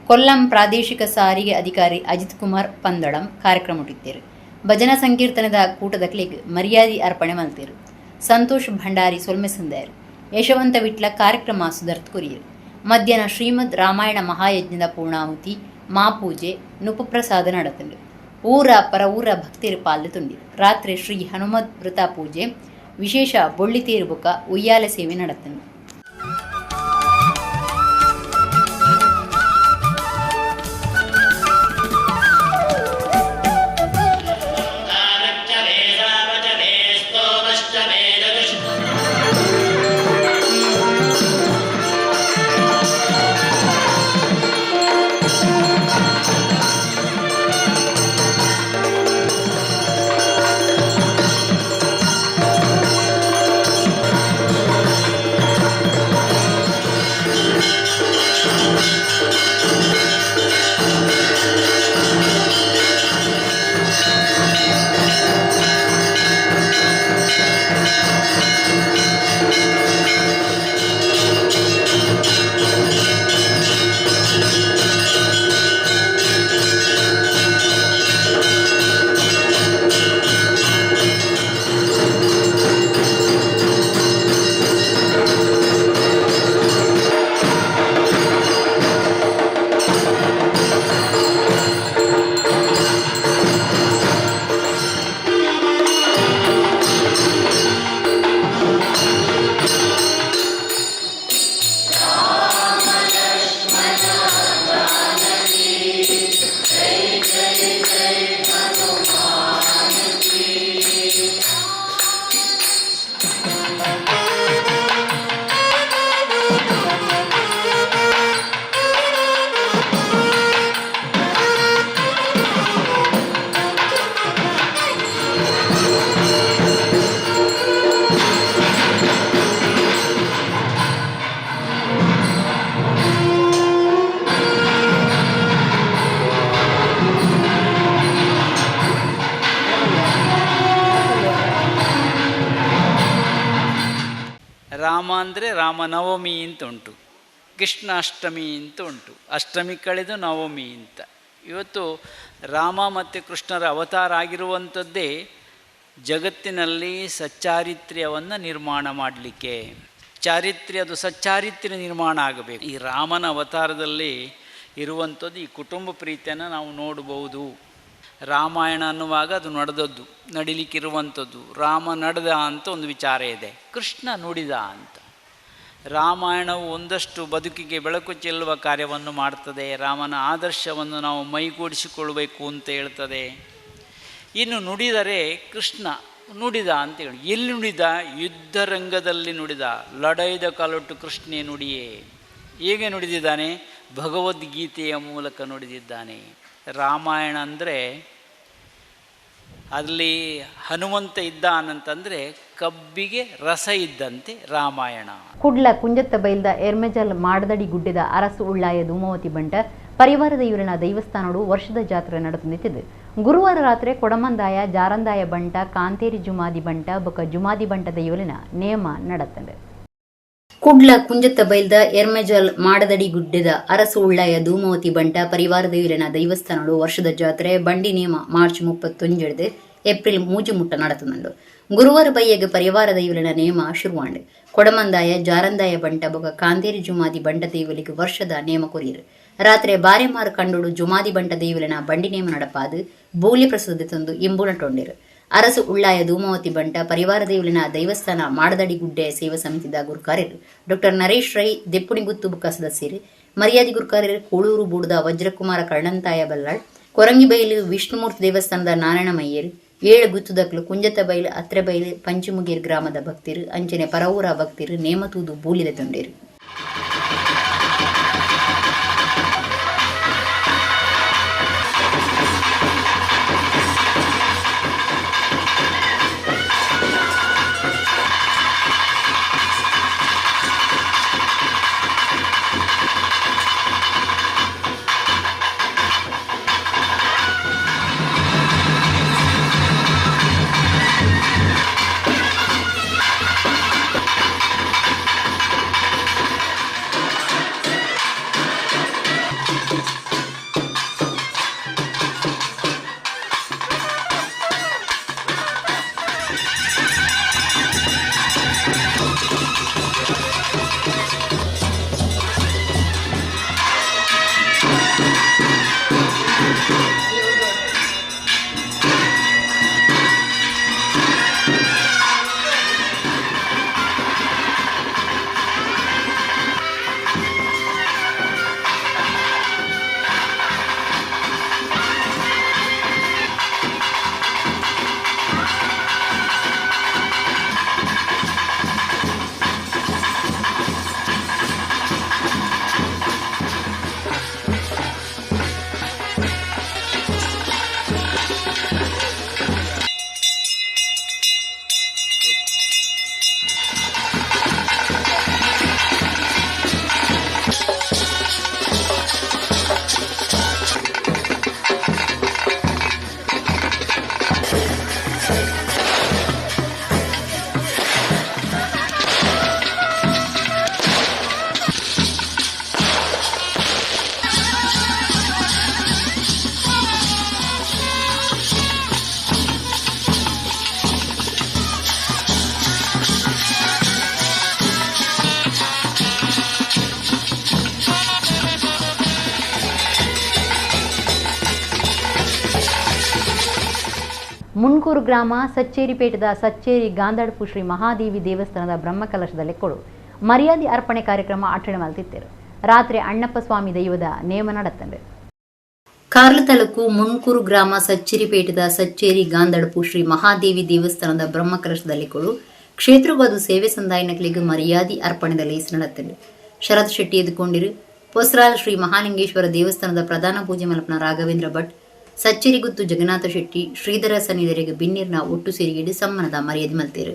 ಕೊಲ್ಲಂ ಪ್ರಾದೇಶಿಕ ಸಾರಿಗೆ ಅಧಿಕಾರಿ ಅಜಿತ್ ಕುಮಾರ್ ಪಂದಳಂ ಕಾರ್ಯಕ್ರಮಟ್ಟಿದ್ದೇರು. ಭಜನಾ ಸಂಕೀರ್ತನದ ಕೂಟದಕ್ಲಿಗೆ ಮರ್ಯಾದೆ ಅರ್ಪಣೆ ಮಲ್ತೇರು. ಸಂತೋಷ್ ಭಂಡಾರಿ ಸೊಲ್ಮೆ ಸಂದಾಯರು. ಯಶವಂತ ವಿಟ್ಲ ಕಾರ್ಯಕ್ರಮ ಸುಧಾರ್ಥ ಕೊರಿಯರು. ಮಧ್ಯಾಹ್ನ ಶ್ರೀಮದ್ ರಾಮಾಯಣ ಮಹಾಯಜ್ಞದ ಪೂರ್ಣಾಹುತಿ ಮಾಪೂಜೆ ನುಪಪ್ರಸಾದ ನಡತಂಡು ಊರ ಪರ ಊರ ಭಕ್ತಿರು ಪಾಲ್ದು ತುಂಡಿರು. ರಾತ್ರಿ ಶ್ರೀ ಹನುಮದ್ ವೃತ ಪೂಜೆ ವಿಶೇಷ ಬೊಳ್ಳಿತೇರು ಬೊಕ್ಕ ಉಯ್ಯಾಲೆ ಸೇವೆ ನಡತಂಡು. ರಾಮ ಅಂದರೆ ರಾಮನವಮಿ ಅಂತ ಉಂಟು, ಕೃಷ್ಣಾಷ್ಟಮಿ ಅಂತ ಉಂಟು, ಅಷ್ಟಮಿ ಕಳೆದು ನವಮಿ ಅಂತ. ಇವತ್ತು ರಾಮ ಮತ್ತು ಕೃಷ್ಣರ ಅವತಾರ ಆಗಿರುವಂಥದ್ದೇ ಜಗತ್ತಿನಲ್ಲಿ ಸಚ್ಚಾರಿತ್ರ್ಯವನ್ನು ನಿರ್ಮಾಣ ಮಾಡಲಿಕ್ಕೆ. ಚಾರಿತ್ರ್ಯ, ಅದು ಸಚ್ಚಾರಿತ್ರ್ಯ ನಿರ್ಮಾಣ ಆಗಬೇಕು. ಈ ರಾಮನ ಅವತಾರದಲ್ಲಿ ಇರುವಂಥದ್ದು ಈ ಕುಟುಂಬ ಪ್ರೀತಿಯನ್ನು ನಾವು ನೋಡಬಹುದು. ರಾಮಾಯಣ ಅನ್ನುವಾಗ ಅದು ನಡೆದದ್ದು, ನಡಿಲಿಕ್ಕಿರುವಂಥದ್ದು. ರಾಮ ನಡೆದ ಅಂತ ಒಂದು ವಿಚಾರ ಇದೆ, ಕೃಷ್ಣ ನುಡಿದ ಅಂತ. ರಾಮಾಯಣವು ಒಂದಷ್ಟು ಬದುಕಿಗೆ ಬೆಳಕು ಚೆಲ್ಲುವ ಕಾರ್ಯವನ್ನು ಮಾಡ್ತದೆ, ರಾಮನ ಆದರ್ಶವನ್ನು ನಾವು ಮೈಗೂಡಿಸಿಕೊಳ್ಳಬೇಕು ಅಂತ ಹೇಳ್ತದೆ. ಇನ್ನು ನುಡಿದರೆ ಕೃಷ್ಣ ನುಡಿದ ಅಂತೇಳಿ, ಎಲ್ಲಿ ನುಡಿದ? ಯುದ್ಧರಂಗದಲ್ಲಿ ನುಡಿದ. ಲಡೈದ ಕಾಲೊಟ್ಟು ಕೃಷ್ಣೇ ನುಡಿಯೇ. ಹೇಗೆ ನುಡಿದಿದ್ದಾನೆ? ಭಗವದ್ಗೀತೆಯ ಮೂಲಕ ನುಡಿದಿದ್ದಾನೆ. ರಾಮಾಯಣ ಅಂದರೆ ಅಲ್ಲಿ ಹನುಮಂತ ಇದ್ದಾನಂತಂದರೆ ಕಬ್ಬಿಗೆ ರಸ ಇದ್ದಂತೆ ರಾಮಾಯಣ. ಕುಡ್ಲ ಕುಂಜತ್ತ ಬೈಲ್ದ ಎರ್ಮೆಜಲ್ ಮಾಡದಡಿ ಗುಡ್ಡದ ಅರಸು ಉಳ್ಳಾಯ ಧೂಮವತಿ ಬಂಟ ಪರಿವಾರದ ಇವರನ ದೈವಸ್ಥಾನಡು ವರ್ಷದ ಜಾತ್ರೆ ನಡೆದು ಗುರುವಾರ ರಾತ್ರಿ ಕೊಡಮಂದಾಯ ಜಾರಂದಾಯ ಬಂಟ ಕಾಂತೇರಿ ಜುಮಾದಿ ಬಂಟ ಬೊಕ ಜುಮಾದಿ ಬಂಟದ ಇವಲಿನ ನೇಮ ನಡೆತಂದೆ. ಕುಡ್ಲ ಕುಂಜತ್ತ ಬೈಲ್ದ ಎರ್ಮೆಜಲ್ ಮಾಡದಡಿ ಗುಡ್ಡದ ಅರಸು ಉಳ್ಳಾಯ ಧೂಮವತಿ ಬಂಟ ಪರಿವಾರದ ಇವರನ ದೈವಸ್ಥಾನಡು ವರ್ಷದ ಜಾತ್ರೆ ಬಂಡಿ ನೇಮ ಮಾರ್ಚ್ 31 ಏಪ್ರಿಲ್ 3 ಮುಟ್ಟ ನಡೆತುಂಡು. ಗುರುವಾರ ಬಯ್ಯಗೆ ಪರಿವಾರದ ಇವರನ ನೇಮ ಶುರುವಾಂಡು. ಕೊಡಮಂದಾಯ ಜಾರಂದಾಯ ಬಂಟ ಬೊಕ ಕಾಂತೇರಿ ಜುಮಾದಿ ಬಂಟ ದೇವಲಿಗೆ ವರ್ಷದ ನೇಮ ಕೊರಿಯರು. ರಾತ್ರಿ ಬಾರೆಮಾರು ಕಂಡುಡು ಜುಮಾದಿ ಬಂಟ ದೇವಲನ ಬಂಡಿ ನೇಮ ನಡಪಾದು ಬೋಲಿ ಪ್ರಸಾದ ತಂದು ಇಂಬುನಟೊಂಡಿರು. ಅರಸು ಉಳ್ಳಾಯ ಧೂಮವತಿ ಬಂಟ ಪರಿವಾರ ದೇವಲಿನ ದೈವಸ್ಥಾನ ಮಾಡದಡಿ ಗುಡ್ಡೆ ಸೇವಾ ಸಮಿತಿದ ಗುರುಕಾರ್ಯರು ಡಾಕ್ಟರ್ ನರೇಶ್ ರೈ ದೆಪ್ಪುಣಿಗುತ್ತು ಬುಕ್ಕ ಸದಸ್ಯರು, ಮರ್ಯಾದಿ ಗುರುಕಾರ್ಯರು ಕೋಳೂರು ಬೂಡದ ವಜ್ರಕುಮಾರ ಕರ್ಣಂತಾಯ ಬಲ್ಲಾಳ್, ಕೊರಂಗಿಬೈಲು ವಿಷ್ಣುಮೂರ್ತಿ ದೇವಸ್ಥಾನದ ನಾರಾಯಣಮಯ್ಯರು, 7 ಗುತ್ತುದಕ್ಲು ಕುಂಜತ ಬೈಲು ಅತ್ರೆಬೈಲು ಪಂಚಮುಗೀರ್ ಗ್ರಾಮದ ಭಕ್ತಿರು ಅಂಚನೆ ಪರವೂರ ಭಕ್ತಿರು ನೇಮತೂದು ಬೂಲಿದ ತೊಂಡೇರು. ಮುನ್ಕೂರು ಗ್ರಾಮ ಸಚ್ಚೇರಿಪೇಟದ ಸಚ್ಚೇರಿ ಗಾಂಧಾಡಪು ಶ್ರೀ ಮಹಾದೇವಿ ದೇವಸ್ಥಾನದ ಬ್ರಹ್ಮಕಲಶದಲ್ಲಿ ಕೊಡು ಮರ್ಯಾದೆ ಅರ್ಪಣೆ ಕಾರ್ಯಕ್ರಮ ಆಚರಣೆ ಮಾಡ್ತಿದ್ದರು. ರಾತ್ರಿ ಅಣ್ಣಪ್ಪ ಸ್ವಾಮಿ ದೈವದ ನೇಮ ನಡೆತಂದೆ. ಕಾರ್ಲ ತಾಲೂಕು ಮುನ್ಕೂರು ಗ್ರಾಮ ಸಚ್ಚೇರಿಪೇಟದ ಸಚ್ಚೇರಿ ಗಾಂಧಾಡಪು ಶ್ರೀ ಮಹಾದೇವಿ ದೇವಸ್ಥಾನದ ಬ್ರಹ್ಮಕಲಶದಲ್ಲಿ ಕೊಡು ಕ್ಷೇತ್ರವಾದ ಸೇವೆ ಸಂದಾಯನಗಳಿಗೆ ಮರ್ಯಾದೆ ಅರ್ಪಣೆದಲ್ಲಿ ನಡೆತಂದೆ. ಶರತ್ ಶೆಟ್ಟಿ ಎದುಕೊಂಡಿರು ಪೊಸ್ರಾಲ್ ಶ್ರೀ ಮಹಾಲಿಂಗೇಶ್ವರ ದೇವಸ್ಥಾನದ ಪ್ರಧಾನ ಪೂಜೆ ಮಲ್ಪನ ರಾಘವೇಂದ್ರ ಭಟ್, ಸಚ್ಚೇರಿಗುತ್ತು ಜಗನ್ನಾಥ ಶೆಟ್ಟಿ, ಶ್ರೀಧರ ಸನ್ನಿಧರಿಗೆ ಬಿನ್ನೀರ್ನ ಒಟ್ಟು ಸೇರಿಗಿಡು ಸಮ್ಮನದ ಮರ್ಯಾದೆ ಮಲ್ತೇರು.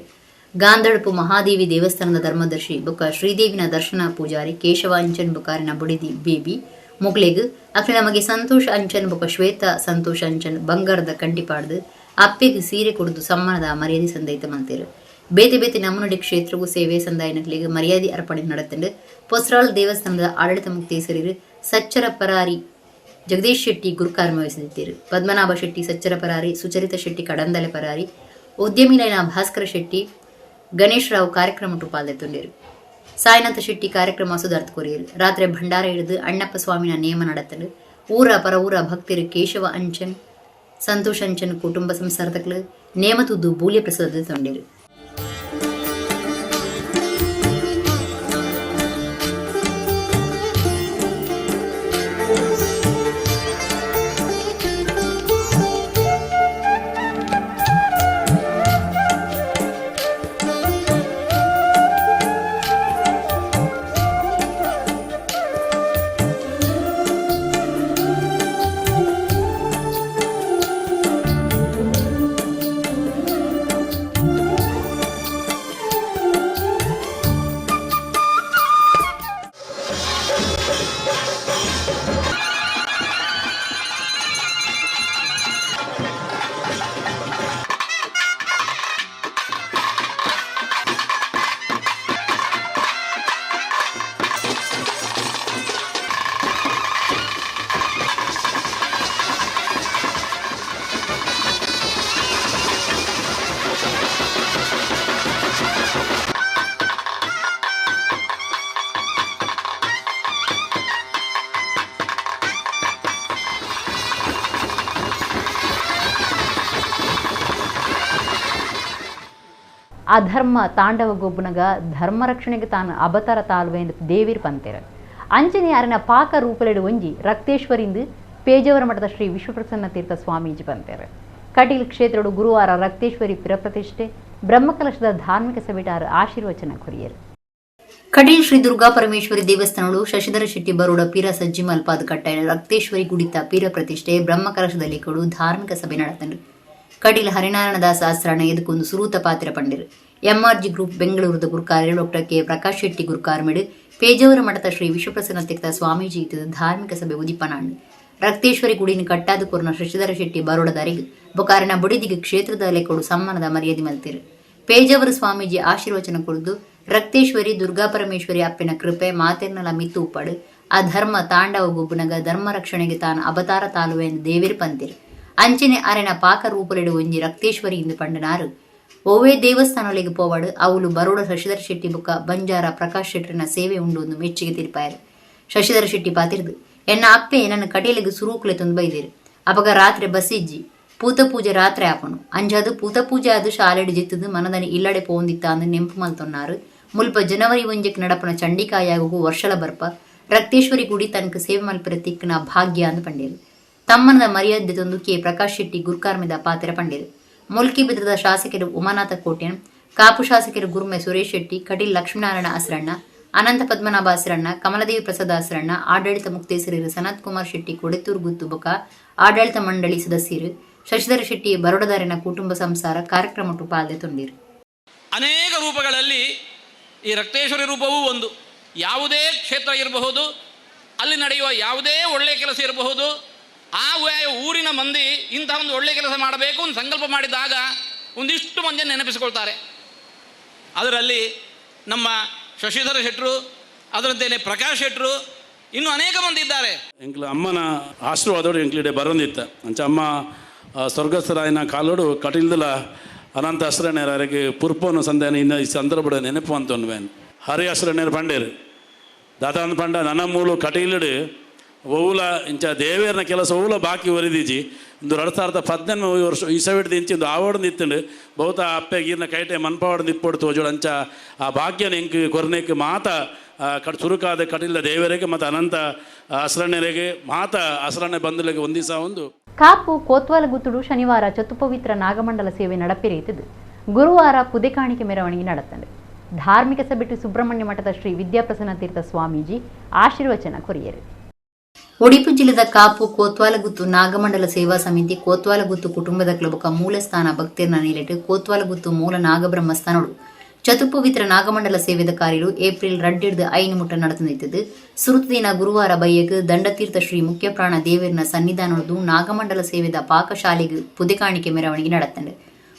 ಗಾಂಧಾಡಪು ಮಹಾದೇವಿ ದೇವಸ್ಥಾನದ ಧರ್ಮದರ್ಶಿ ಬೊಕ್ಕ ಶ್ರೀದೇವಿನ ದರ್ಶನ ಪೂಜಾರಿ ಕೇಶವ ಅಂಚನ್ ಬುಕಾರಿನ ಬುಡಿದಿ ಬೇಬಿ ಮುಗ್ಲೆಗ್ ಅಕ್ಲೆ ನಮಗೆ ಸಂತೋಷ್ ಅಂಚನ್ ಬೊಕ್ಕ ಶ್ವೇತಾ ಸಂತೋಷ್ ಅಂಚನ್ ಬಂಗಾರದ ಕಂಟಿಪಾಡ್ದು ಅಪ್ಪೆಗೆ ಸೀರೆ ಕೊಡುದು ಸಮ್ಮನದ ಮರ್ಯಾದೆ ಸಂದೈತ ಮಲ್ತೇರು. ಬೇತೆ ಬೇತೆ ನಮ್ಮನುಡಿ ಕ್ಷೇತ್ರವು ಸೇವೆ ಸಂದಾಯನಗಳಿಗೆ ಮರ್ಯಾದೆ ಅರ್ಪಣೆ ನಡೆತಂಡು ಪೊಸ್ರಾಳ್ ದೇವಸ್ಥಾನದ ಆಡಳಿತ ಮುಕ್ತೇಸರಿರು ಸಚ್ಚರ ಪರಾರಿ ಜಗದೀಶ್ ಶೆಟ್ಟಿ ಗುರುಕಾರ್ಮ ವಹಿಸಿದ್ದರು. ಪದ್ಮನಾಭ ಶೆಟ್ಟಿ ಸಚ್ಚರ ಪರಾರಿ, ಸುಚರಿತ ಶೆಟ್ಟಿ ಕಡಂದಲೆ ಪರಾರಿ, ಉದ್ಯಮಿಲೈನ ಭಾಸ್ಕರ ಶೆಟ್ಟಿ, ಗಣೇಶ್ ರಾವ್ ಕಾರ್ಯಕ್ರಮ ಪಾಲ್ಗೊಂಡಿರು. ಸಾಯಿನಾಥ ಶೆಟ್ಟಿ ಕಾರ್ಯಕ್ರಮ ಸುಧಾರ್ಥ ಕೊರಿಯರು. ರಾತ್ರಿ ಭಂಡಾರ ಹಿಡಿದು ಅಣ್ಣಪ್ಪ ಸ್ವಾಮಿನ ನೇಮ ನಡೆತಲು ಊರ ಪರ ಊರ ಭಕ್ತರು ಕೇಶವ ಅಂಚನ್, ಸಂತೋಷ್ ಅಂಚನ್ ಕುಟುಂಬ ಸಂಸಾರದಕ್ಲು ನೇಮತುದ್ದು ಬೂಲ್ಯ ಪ್ರಸಾದ ತೊಂಡಿರು. ಅಧರ್ಮ ತಾಂಡವಗೊಬ್ಬನಗ ಧರ್ಮ ರಕ್ಷಣೆಗೆ ತಾನು ಅವತಾರ ತಾಳ್ವೆ ಎಂದು ದೇವಿರ್ ಪಂತೇರು. ಅಂಚನೆ ಅರನ ಪಾಕ ರೂಪಲೆಡು ಒಂಜಿ ರಕ್ತೇಶ್ವರಿಂದು ಪೇಜಾವರ ಮಠದ ಶ್ರೀ ವಿಶ್ವಪ್ರಸನ್ನ ತೀರ್ಥ ಸ್ವಾಮೀಜಿ ಪಂತೇರು. ಕಟೀಲ್ ಕ್ಷೇತ್ರಡು ಗುರುವಾರ ರಕ್ತೇಶ್ವರಿ ಪ್ರತಿಷ್ಠೆ ಬ್ರಹ್ಮಕಲಶದ ಧಾರ್ಮಿಕ ಸಭೆಟಾರು ಆಶೀರ್ವಚನ ಕೊರಿಯರು. ಕಟೀಲ್ ಶ್ರೀ ದುರ್ಗಾ ಪರಮೇಶ್ವರಿ ದೇವಸ್ಥಾನಗಳು ಶಶಿಧರ ಶೆಟ್ಟಿ ಬರೋಡ ಪೀರ ಸಜ್ಜಿ ಮಲ್ಪಾದ ಕಟ್ಟಾಯ ರಕ್ತೇಶ್ವರಿ ಗುಡಿತ ಪೀರ ಪ್ರತಿಷ್ಠೆ ಬ್ರಹ್ಮಕಲಶದಲ್ಲಿ ಕೊಡು ಧಾರ್ಮಿಕ ಸಭೆ ನಡೆತಂಡ್ರು. ಕಟೀಲ್ ಹರಿನಾರಾಯಣ ದಾಸ ಆಸ್ರಾಣ ಎದಕ್ಕೊಂದು ಸುರೂತ ಪಾತ್ರ ಪಂಡಿರು. ಎಂಆರ್ಜಿ ಗ್ರೂಪ್ ಬೆಂಗಳೂರದ ಗುರುಕಾರ್ಯ ಡಾಕ್ಟರ್ ಕೆ ಪ್ರಕಾಶ್ ಶೆಟ್ಟಿ ಗುರುಕಾರ್ಮಿಡು ಪೇಜಾವರ ಮಠದ ಶ್ರೀ ವಿಶ್ವಪ್ರಸನ್ನ ತೀರ್ಥ ಸ್ವಾಮೀಜಿ ಇದ್ದ ಧಾರ್ಮಿಕ ಸಭೆ ಉದಿಪನಾಂಡು. ರಕ್ತೇಶ್ವರಿ ಗುಡಿನ ಕಟ್ಟಾದ ಕೊರ್ನ ಶಶಿಧರ ಶೆಟ್ಟಿ ಬರೋಡದಾರಿಗೆ ಬೊಕಾರಿನ ಬುಡಿದಿಗೆ ಕ್ಷೇತ್ರದಲ್ಲೇ ಕೊಡು ಸಮ್ಮಾನದ ಮರ್ಯಾದೆ ಮಲ್ತಿರು. ಪೇಜಾವರ ಸ್ವಾಮೀಜಿ ಆಶೀರ್ವಚನ ಕೊಡುದು ರಕ್ತೇಶ್ವರಿ ದುರ್ಗಾ ಪರಮೇಶ್ವರಿ ಅಪ್ಪಿನ ಕೃಪೆ ಮಾತೆರ್ನಲ ಮಿತ್ತು ಉಪ್ಪಡು ಅಧರ್ಮ ತಾಂಡವ ಗುಬ್ಬುನಗ ಧರ್ಮ ರಕ್ಷಣೆಗೆ ತಾನು ಅವತಾರ ತಾಳುವೆ ಎಂದು ದೇವಿರು ಪಂತಿರು. ಅಂಚನೆ ಅರೆನ ಪಾಕ ರೂಪಲೆಡು ಒಂಜಿ ರಕ್ತೇಶ್ವರಿ ಇಂದು ಪಂಡನಾರು ಓವೇ ದೇವಸ್ಥಾನಗಳಿಗೆ ಪೋವಾಡು ಅವಳು ಬರೋಡ ಶಶಿಧರ ಶೆಟ್ಟಿ ಬುಕ್ಕ ಬಂಜಾರ ಪ್ರಕಾಶ್ ಶೆಟ್ಟರಿನ ಸೇವೆ ಉಂಡು ಒಂದು ಮೆಚ್ಚುಗೆ ತಿರುಪಾಯರು. ಶಶಿಧರ ಶೆಟ್ಟಿ ಪಾತಿರ್ದು ಎನ್ನ ಅಪ್ಪೆ ನನ್ನ ಕಟೀಲಿಗೆ ಸುರೂಕಲೆ ತಂದು ಬೈದಿರು. ಅಪಗ ರಾತ್ರಿ ಬಸ್ಸಿಜ್ಜಿ ಪೂತ ಪೂಜೆ ರಾತ್ರಿ ಆಪನು ಅಂಜಾದು ಪೂತ ಪೂಜೆ ಅದು ಶಾಲೆಡು ಜಿತ್ತದು ಮನದನಿ ಇಲ್ಲಡೆ ಪೋಂದಿತ್ತ ಅಂದು ನೆಂಪು ಮಲ್ತೊన్నారు. ಮುಲ್ಪ ಜನವರಿ 1 ನಡಪನ ಚಂಡಿಕಾಯಾಗೂ ವರ್ಷಲ ಬರ್ಪ ರಕ್ತೇಶ್ವರಿ ಗುಡಿ ತನಕ ಸೇವೆ ಮಲ್ಪರ ತಿಕ್ಕನ ಭಾಗ್ಯ ಅಂದು ಪಂಡೇರು. ತಮ್ಮನದ ಮರ್ಯಾದೆ ತಂದು ಕೆ ಪ್ರಕಾಶ್ ಶೆಟ್ಟಿ ಗುರುಕಾರ್ಮಿದ ಪಾತ್ರ ಪಂಡೇರು. ಮುಲ್ಕಿ ಬಿದ್ರದ ಶಾಸಕರು ಉಮಾನಾಥ ಕೋಟ್ಯನ್, ಕಾಪು ಶಾಸಕರು ಗುರುಮೆ ಸುರೇಶ್ ಶೆಟ್ಟಿ, ಕಟೀಲ್ ಲಕ್ಷ್ಮೀನಾರಾಯಣ ಆಸರಣ್ಣ, ಅನಂತ ಪದ್ಮನಾಭ ಆಸರಣ್ಣ, ಕಮಲದೇವಿ ಪ್ರಸಾದ್ ಆಸರಣ್ಣ, ಆಡಳಿತ ಮುಕ್ತೇಸರರು ಸನತ್ ಕುಮಾರ್ ಶೆಟ್ಟಿ ಕೊಡೆತ್ತೂರು ಗುತ್ತು ಬೊಕ ಆಡಳಿತ ಮಂಡಳಿ ಸದಸ್ಯರು ಶಶಿಧರ ಶೆಟ್ಟಿ ಬರೋಡದಾರಿನ ಕುಟುಂಬ ಸಂಸಾರ ಕಾರ್ಯಕ್ರಮ ಪಾಲ್ದೆ ತೊಂದಿರು. ಅನೇಕ ರೂಪಗಳಲ್ಲಿ ಈ ರಕ್ತೇಶ್ವರಿ ರೂಪವೂ ಒಂದು. ಯಾವುದೇ ಕ್ಷೇತ್ರ ಇರಬಹುದು, ಅಲ್ಲಿ ನಡೆಯುವ ಯಾವುದೇ ಒಳ್ಳೆಯ ಕೆಲಸ ಇರಬಹುದು, ಆ ಊರಿನ ಮಂದಿ ಇಂಥ ಒಂದು ಒಳ್ಳೆಯ ಕೆಲಸ ಮಾಡಬೇಕು ಒಂದು ಸಂಕಲ್ಪ ಮಾಡಿದಾಗ ಒಂದಿಷ್ಟು ಮಂದಿಯನ್ನು ನೆನಪಿಸಿಕೊಳ್ತಾರೆ. ಅದರಲ್ಲಿ ನಮ್ಮ ಶಶಿಧರ ಶೆಟ್ಟರು, ಅದರಂತೆಯೇ ಪ್ರಕಾಶ್ ಶೆಟ್ಟರು, ಇನ್ನೂ ಅನೇಕ ಮಂದಿ ಇದ್ದಾರೆ. ಎಂಕ್ಲ ಅಮ್ಮನ ಆಶೀರ್ವಾದೋಡು ಎಂಕ್ಲಿಡೆ ಬರೋಂದಿತ್ತ ಅಂಚ ಅಮ್ಮ ಸ್ವರ್ಗಸ್ಥರಾಯನ ಕಾಲೋಡು ಕಟೀಲ್ದಲ ಅನಂತ ಹಸ್ರಣ್ಯರಿಗೆ ಪುರ್ಪೋನು ಸಂದೇನ ಇನ್ನು ಈ ಸಂದರ್ಭ ನೆನಪು ಅಂತನ್ವೇನು ಹರಿ ಹಸ್ರಣ್ಯರು ಪಂಡೇರು ದಾದಾಂತ ಪಂಡ ನನ್ನ ಮೂಲು ಕಟೀಲಡು ಓವುಲ ಇಂಚ ದೇವೇರನ ಕೆಲಸ ಓವುಲ ಬಾಕಿ ಒರಿದೀಜಿ ಒಂದು 2018 ವರ್ಷ ಈ ಸವಿಡ್ದು ಇಂಚಿ ಒಂದು ಆವಡ್ದು ಇತ್ತಂಡು ಬಹುತ ಅಪ್ಪೆ ಗೀರ್ನ ಕೈಟೆ ಮನ್ಪಾವಡ್ದು ಇಟ್ಪಡ್ತು ಹೋಜೋಡು ಅಂಚ ಆ ಭಾಗ್ಯನ ಎಂಕ್ ಕೊರ್ನೆಕ್ ಮಾತ ಸುರುಕಾದ ಕಟೀಲ ದೇವರಿಗೆ ಮತ್ತು ಅನಂತ ಹಸ್ರಣ್ಯರಿಗೆ ಮಾತ ಹಸ್ರಣ್ಯ ಬಂಧುಗಳಿಗೆ ಒಂದಿಸ ಒಂದು ಕಾಪು ಕೋತ್ವಾಲಗುತ್ತುಡು ಶನಿವಾರ ಚತುಪವಿತ್ರ ನಾಗಮಂಡಲ ಸೇವೆ ನಡಪೆರೆಯಿತು. ಗುರುವಾರ ಪುದೆಕಾಣಿಕೆ ಮೆರವಣಿಗೆ ನಡೆತಂಡು. ಧಾರ್ಮಿಕ ಸಭೆಟ್ಟು ಸುಬ್ರಹ್ಮಣ್ಯ ಮಠದ ಶ್ರೀ ವಿದ್ಯಾಪ್ರಸನ್ನ ತೀರ್ಥ ಸ್ವಾಮೀಜಿ ಆಶೀರ್ವಚನ ಕೊರಿಯರು. ಉಡುಪಿ ಜಿಲ್ಲೆದ ಕಾಪು ಕೋತ್ವಾಲಗುತ್ತು ನಾಗಮಂಡಲ ಸೇವಾ ಸಮಿತಿ ಕೋತ್ವಾಲಗುತ್ತು ಕುಟುಂಬದ ಕ್ಲಬಕ ಮೂಲಸ್ಥಾನ ಭಕ್ತಿರ್ನ ನೀಲಿಟ್ಟು ಕೋತ್ವಾಲಗುತ್ತು ಮೂಲ ನಾಗಬ್ರಹ್ಮಸ್ಥಾನೋಡು ಚತುಪವಿತ್ರ ನಾಗಮಂಡಲ ಸೇವೆದ ಕಾರ್ಯರು ಏಪ್ರಿಲ್ 2 ಐನು ಮುಟ್ಟ ನಡೆದಿದ್ದು ಸುರುತದಿನ ಗುರುವಾರ ಬಯ್ಯಗ್ ದಂಡತೀರ್ಥ ಶ್ರೀ ಮುಖ್ಯಪ್ರಾಣ ದೇವರಿನ ಸನ್ನಿಧಾನದ್ದು ನಾಗಮಂಡಲ ಸೇವೆದ ಪಾಕಶಾಲೆಗೆ ಪುದೆಕಾಣಿಕೆ ಮೆರವಣಿಗೆ ನಡೆತಂಡು.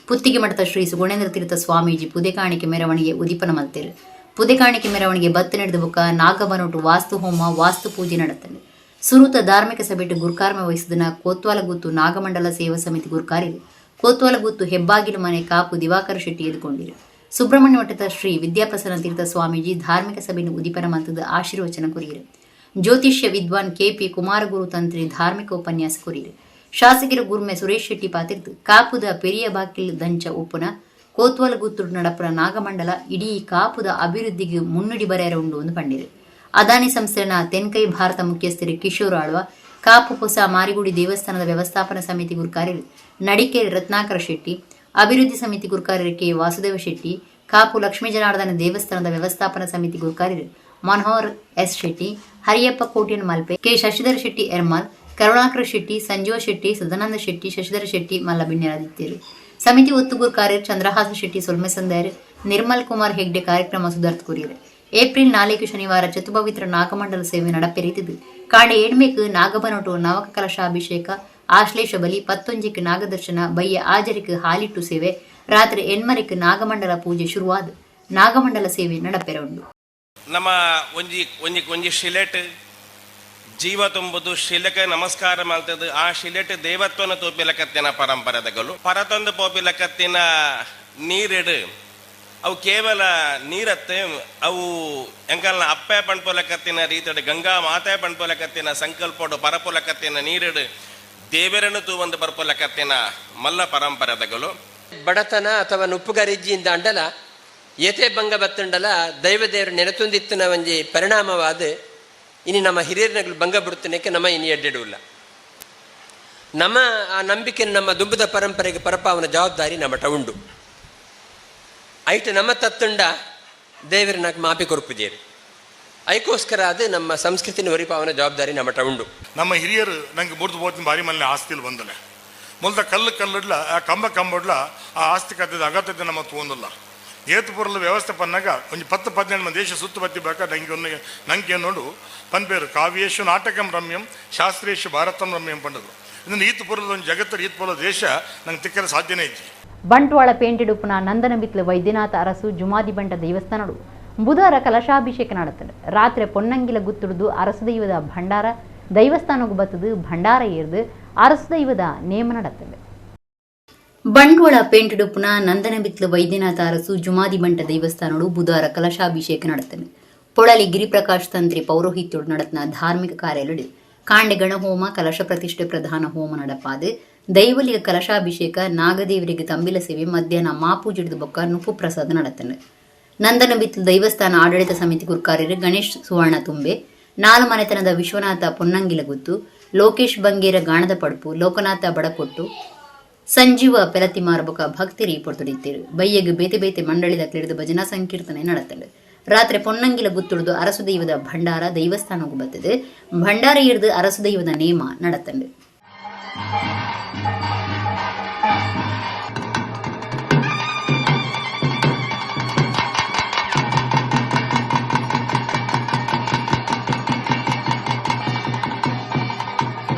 ಪುತ್ತಿಗೆ ಮಠದ ಶ್ರೀ ಸುಗುಣೇಂದ್ರ ತೀರ್ಥ ಸ್ವಾಮೀಜಿ ಪುದೆಕಾಣಿಕೆ ಮೆರವಣಿಗೆ ಉದಿಪನ ಮಲ್ತೇರು. ಪುದೆಕಾಣಿಕೆ ಮೆರವಣಿಗೆ ಬತ್ತ ನಡೆದ ಬುಕ್ಕ ನಾಗಬನೋಟು ವಾಸ್ತು ಹೋಮ ವಾಸ್ತು ಪೂಜೆ ನಡೆತಂಡು. ಸುರುತ ಧಾರ್ಮಿಕ ಸಭೆಟ್ಟು ಗುರುಕಾರ್ಮ ವಹಿಸಿದನ ಕೋತ್ವಾಲಗುತ್ತು ನಾಗಮಂಡಲ ಸೇವಾ ಸಮಿತಿ ಗುರುಕಾರ್ಯರು ಕೋತ್ವಾಲಗುತ್ತು ಹೆಬ್ಬಾಗಿಲು ಮನೆ ಕಾಪು ದಿವಾಕರ ಶೆಟ್ಟಿ ಎದುಕೊಂಡಿರು. ಸುಬ್ರಹ್ಮಣ್ಯ ಮಠದ ಶ್ರೀ ವಿದ್ಯಾಪ್ರಸನ್ನ ತೀರ್ಥ ಸ್ವಾಮೀಜಿ ಧಾರ್ಮಿಕ ಸಭೆಯನ್ನು ಉದಿಪನ ಮಂತದ ಆಶೀರ್ವಚನ ಕೊರಿಯರು. ಜ್ಯೋತಿಷ್ಯ ವಿದ್ವಾನ್ ಕೆಪಿ ಕುಮಾರಗುರು ತಂತ್ರಿ ಧಾರ್ಮಿಕ ಉಪನ್ಯಾಸ ಕೊರಿಯರು. ಶಾಸಕರು ಗುರ್ಮೆ ಸುರೇಶ್ ಶೆಟ್ಟಿ ಪಾತಿರ್ದು ಕಾಪುದ ಪೆರಿಯ ಬಾಕಿಲ್ ದಂಚ ಉಪ್ಪುನ ಕೋತ್ವಲಗುತ್ತುಡು ನಡಪುರ ನಾಗಮಂಡಲ ಇಡೀ ಕಾಪುದ ಅಭಿವೃದ್ಧಿಗೆ ಮುನ್ನುಡಿ ಬರೆಯರ ಉಂಡು ಒಂದು ಪಂಡಿರು. ಅದಾನಿ ಸಂಸ್ಥೆನ ತೆನ್ಕೈ ಭಾರತ ಮುಖ್ಯಸ್ಥರು ಕಿಶೋರ್ ಆಳ್ವ, ಕಾಪು ಹೊಸ ಮಾರಿಗುಡಿ ದೇವಸ್ಥಾನದ ವ್ಯವಸ್ಥಾಪನಾ ಸಮಿತಿ ಗುರುಕಾರ್ಯರು ನಡಿಕೇರಿ ರತ್ನಾಕರ ಶೆಟ್ಟಿ, ಅಭಿವೃದ್ಧಿ ಸಮಿತಿ ಗುರುಕಾರ್ಯರು ಕೆ ವಾಸುದೇವ ಶೆಟ್ಟಿ, ಕಾಪು ಲಕ್ಷ್ಮೀ ಜನಾರ್ದನ ದೇವಸ್ಥಾನದ ವ್ಯವಸ್ಥಾಪನಾ ಸಮಿತಿ ಗುರುಕಾರ್ಯರು ಮನೋಹರ್ ಎಸ್ ಶೆಟ್ಟಿ, ಹರಿಯಪ್ಪ ಕೋಟ್ಯನ್ ಮಲ್ಪೆ, ಕೆ ಶಶಿಧರ ಶೆಟ್ಟಿ ಎರ್ಮಾಲ್, ಕರುಣಾಕರ ಶೆಟ್ಟಿ, ಸಂಜೀವ ಶೆಟ್ಟಿ, ಸದಾನಂದ ಶೆಟ್ಟಿ, ಶಶಿಧರ ಶೆಟ್ಟಿ ಮಲ್ಲಬಿಣ್ಯರಾದಿತ್ಯರು. ಸಮಿತಿ ಒತ್ತುಗುರು ಕಾರ್ಯರು ಚಂದ್ರಹಾಸ ಶೆಟ್ಟಿ ಸೊಲ್ಮೆಸಂದಾಯರು, ನಿರ್ಮಲ್ ಕುಮಾರ್ ಹೆಗ್ಡೆ ಕಾರ್ಯಕ್ರಮ ಸುಧಾರ್ಥ ಕೊರಿಯರು. ಏಪ್ರಿಲ್ 4 ಶನಿವಾರ ಚತುಪವಿತ್ರ ನಾಗಮಂಡಲ ಸೇವೆ ನಡಪೆರೀತಿದ್ದು ಕಾಂಡೆ ಏಣ್ಮೆಕ್ ನಾಗಬನೊಟು ನವಕ ಕಲಶಾಭಿಷೇಕ, ಆಶ್ಲೇಷ ಬಲಿ, 11 ನಾಗದರ್ಶನ, ಬಯ್ಯ ಆಜರಿಕ್ ಹಾಲಿಟ್ಟು ಸೇವೆ, ರಾತ್ರಿ 8 ನಾಗಮಂಡಲ ಪೂಜೆ ಶುರುವಾದ ನಾಗಮಂಡಲ ಸೇವೆ ನಡಪೆರೊಂಡು. ನಮ್ಮ ಒಂಜಿ ಶಿಲೆಟ್ ಜೀವ ತುಂಬುದು ಶಿಲೆಗೆ ನಮಸ್ಕಾರ ಮಾಡ್ತದೆ. ಆ ಶಿಲೆಟ್ ದೇವತ್ವನ ತೋಪಿಲಕತ್ತಿನ ಪರಂಪರೆದಗಳು ಪರತೊಂದು ಪೋಪಿಲಕತ್ತಿನ ನೀರಿಡು ಅವು ಕೇವಲ ನೀರತ್ತೆ ಅವು ಎಂಕಲ್ನ ಅಪ್ಪೆ ಪಣ್ಪೊಲಕತ್ತಿನ ರೀತಿಯ ಗಂಗಾ ಮಾತೆ ಪಣ್ಪೊಲಕತ್ತಿನ ಸಂಕಲ್ಪಡು ಪರಪೊಲಕತ್ತಿನ ನೀರಿಡು ದೇವರನ್ನು ತೂವಂದು ಬರ್ಪೊಲಕತ್ತಿನ ಮಲ್ಲ ಪರಂಪರೆದಗಳು. ಬಡತನ ಅಥವಾ ನುಪ್ಪುಗರಿಜ್ಜಿಯಿಂದ ಅಂಡಲ ಏತೆ ಭಂಗ ಬತ್ತುಂಡಲ ದೈವದೇವರು ನೆನೆತುಂದಿತ್ತಿನ ಒಂಜಿ ಪರಿಣಾಮವಾದ ಇನಿ ನಮ್ಮ ಹಿರಿಯರಗಳು ಭಂಗ ಬಿಡುತ್ತನಕ್ಕೆ ನಮ್ಮ ಇನಿ ಎಡ್ಡೆಡುಲ್ಲ. ನಮ್ಮ ಆ ನಂಬಿಕೆ ನಮ್ಮ ದುಂಬದ ಪರಂಪರೆಗೆ ಪರಪಾವನ ಜವಾಬ್ದಾರಿ ನಮ್ಮಟ ಉಂಡು. ಐಟು ನಮ್ಮ ತತ್ತುಂಡ ದೇವರ ನಾಲ್ಕು ಮಾಪಿ ಕೊರಪುಜೇರು ಐಕೋಸ್ಕರ ಅದು ನಮ್ಮ ಸಂಸ್ಕೃತಿನ ಒರಿಪಾವನ ಜವಾಬ್ದಾರಿ ನಮ್ಮಟ ಉಂಡು. ನಮ್ಮ ಹಿರಿಯರು ನಂಗೆ ಬುಡ್ದು ಹೋಗ್ತೀನಿ ಬಾರಿ ಮನೆ ಆಸ್ತಿಲಿ ಬಂದಲೆ ಮೊದಲ ಕಲ್ಲಿಡ್ಲ ಆ ಕಂಬಡ್ಲ ಆ ಆಸ್ತಿ ಕತ್ತದ ಅಗತ್ಯತೆ ನಮ್ಮ ತೊಗೊಂದಿಲ್ಲ. ಏತುಪುರಲ ವ್ಯವಸ್ಥೆ ಪನ್ನಾಗ ಒಂದು 10-12 ಮಂದಿ ದೇಶ ಸುತ್ತು ಬತ್ತಿ ಬೇಕಾ ನಂಗೆ ನೋಡು ಪನ್ಪೇರು ಕಾವ್ಯೇಶು ನಾಟಕಂ ರಮ್ಯಂ ಶಾಸ್ತ್ರೀಯೇಶು ಭಾರತಂ ರಮ್ಯಂ ಪಂಡದು. ಇದನ್ನು ಈತುಪುರದ ಒಂದು ಜಗತ್ತರ ಈತುಪುರ ದೇಶ ನಂಗೆ ತಿಕ್ಕಲು ಸಾಧ್ಯನೇ ಇತ್ತು. ಬಂಟ್ವಾಳ ಪೇಂಟೆಡ್ ಉಪ್ಪುನ ನಂದನ ಬಿತ್ಲು ವೈದ್ಯನಾಥ ಅರಸು ಜುಮಾದಿ ಬಂಟ ದೇವಸ್ಥಾನಡು ಬುಧವಾರ ಕಲಶಾಭಿಷೇಕ ನಡತದೆ. ರಾತ್ರಿ ಪೊನ್ನಂಗಿಲ ಗುತ್ತುಡ್ದು ಅರಸು ದೈವದ ಭಂಡಾರ ದೈವಸ್ಥಾನಕ್ಕೆ ಬತ್ತದು ಭಂಡಾರ ಏರ್ದು ಅರಸು ದೈವದ ನೇಮ ನಡತದೆ. ಬಂಟ್ವಾಳ ಪೇಂಟೆಡ್ ಉಪ್ಪುನ ನಂದನ ಬಿತ್ಲು ವೈದ್ಯನಾಥ ಅರಸು ಜುಮಾದಿ ಬಂಟ ದೇವಸ್ಥಾನಡು ಬುಧವಾರ ಕಲಶಾಭಿಷೇಕ ನಡತದೆ. ಪೊಳಲಿ ಗಿರಿಪ್ರಕಾಶ್ ತಂತ್ರಿ ಪೌರೋಹಿತ್ಯೋಡು ನಡತ್ನ ಧಾರ್ಮಿಕ ಕಾರ್ಯಗಳು ಕಾಂಡೆ ಗಣಹೋಮ ಕಲಶ ಪ್ರತಿಷ್ಠೆ ಪ್ರಧಾನ ಹೋಮ ನಡಪಾದು ದೈವಲಿಗ ಕಲಶಾಭಿಷೇಕ ನಾಗದೇವರಿಗೆ ತಂಬಿಲ ಸೇವೆ ಮಧ್ಯಾಹ್ನ ಮಾಪೂಜಿಡಿದ ಬೊಕ್ಕ ನುಪ್ಪು ಪ್ರಸಾದ ನಡತನೆ. ನಂದನ ಬಿತ್ಲು ದೈವಸ್ಥಾನ ಆಡಳಿತ ಸಮಿತಿ ಗುರುಕಾರ್ಯರು ಗಣೇಶ್ ಸುವರ್ಣ ತುಂಬೆ, ನಾಲು ಮನೆತನದ ವಿಶ್ವನಾಥ ಪೊನ್ನಂಗಿಲ ಗುತ್ತು, ಲೋಕೇಶ್ ಬಂಗೇರ ಗಾಣದ ಪಡುಪು, ಲೋಕನಾಥ ಬಡಕೊಟ್ಟು, ಸಂಜೀವ ಪೆಲತಿ ಮಾರ್ಬಕ ಭಕ್ತಿರಿ ಪೊರ್ತೊಡಿತೀರು. ಬಯ್ಯಗೆ ಬೇತೆ ಬೇತೆ ಮಂಡಳಿದ ತಿಳಿದು ಭಜನಾ ಸಂಕೀರ್ತನೆ ನಡತಂಡು. ರಾತ್ರಿ ಪೊನ್ನಂಗಿಲ ಗುತ್ತುಡ್ದು ಅರಸು ದೈವದ ಭಂಡಾರ ದೈವಸ್ಥಾನಕ್ಕೂ ಬರ್ತದೆ. ಭಂಡಾರ ಇರ್ದು ಅರಸು ದೈವದ ನೇಮ ನಡತಂಡು.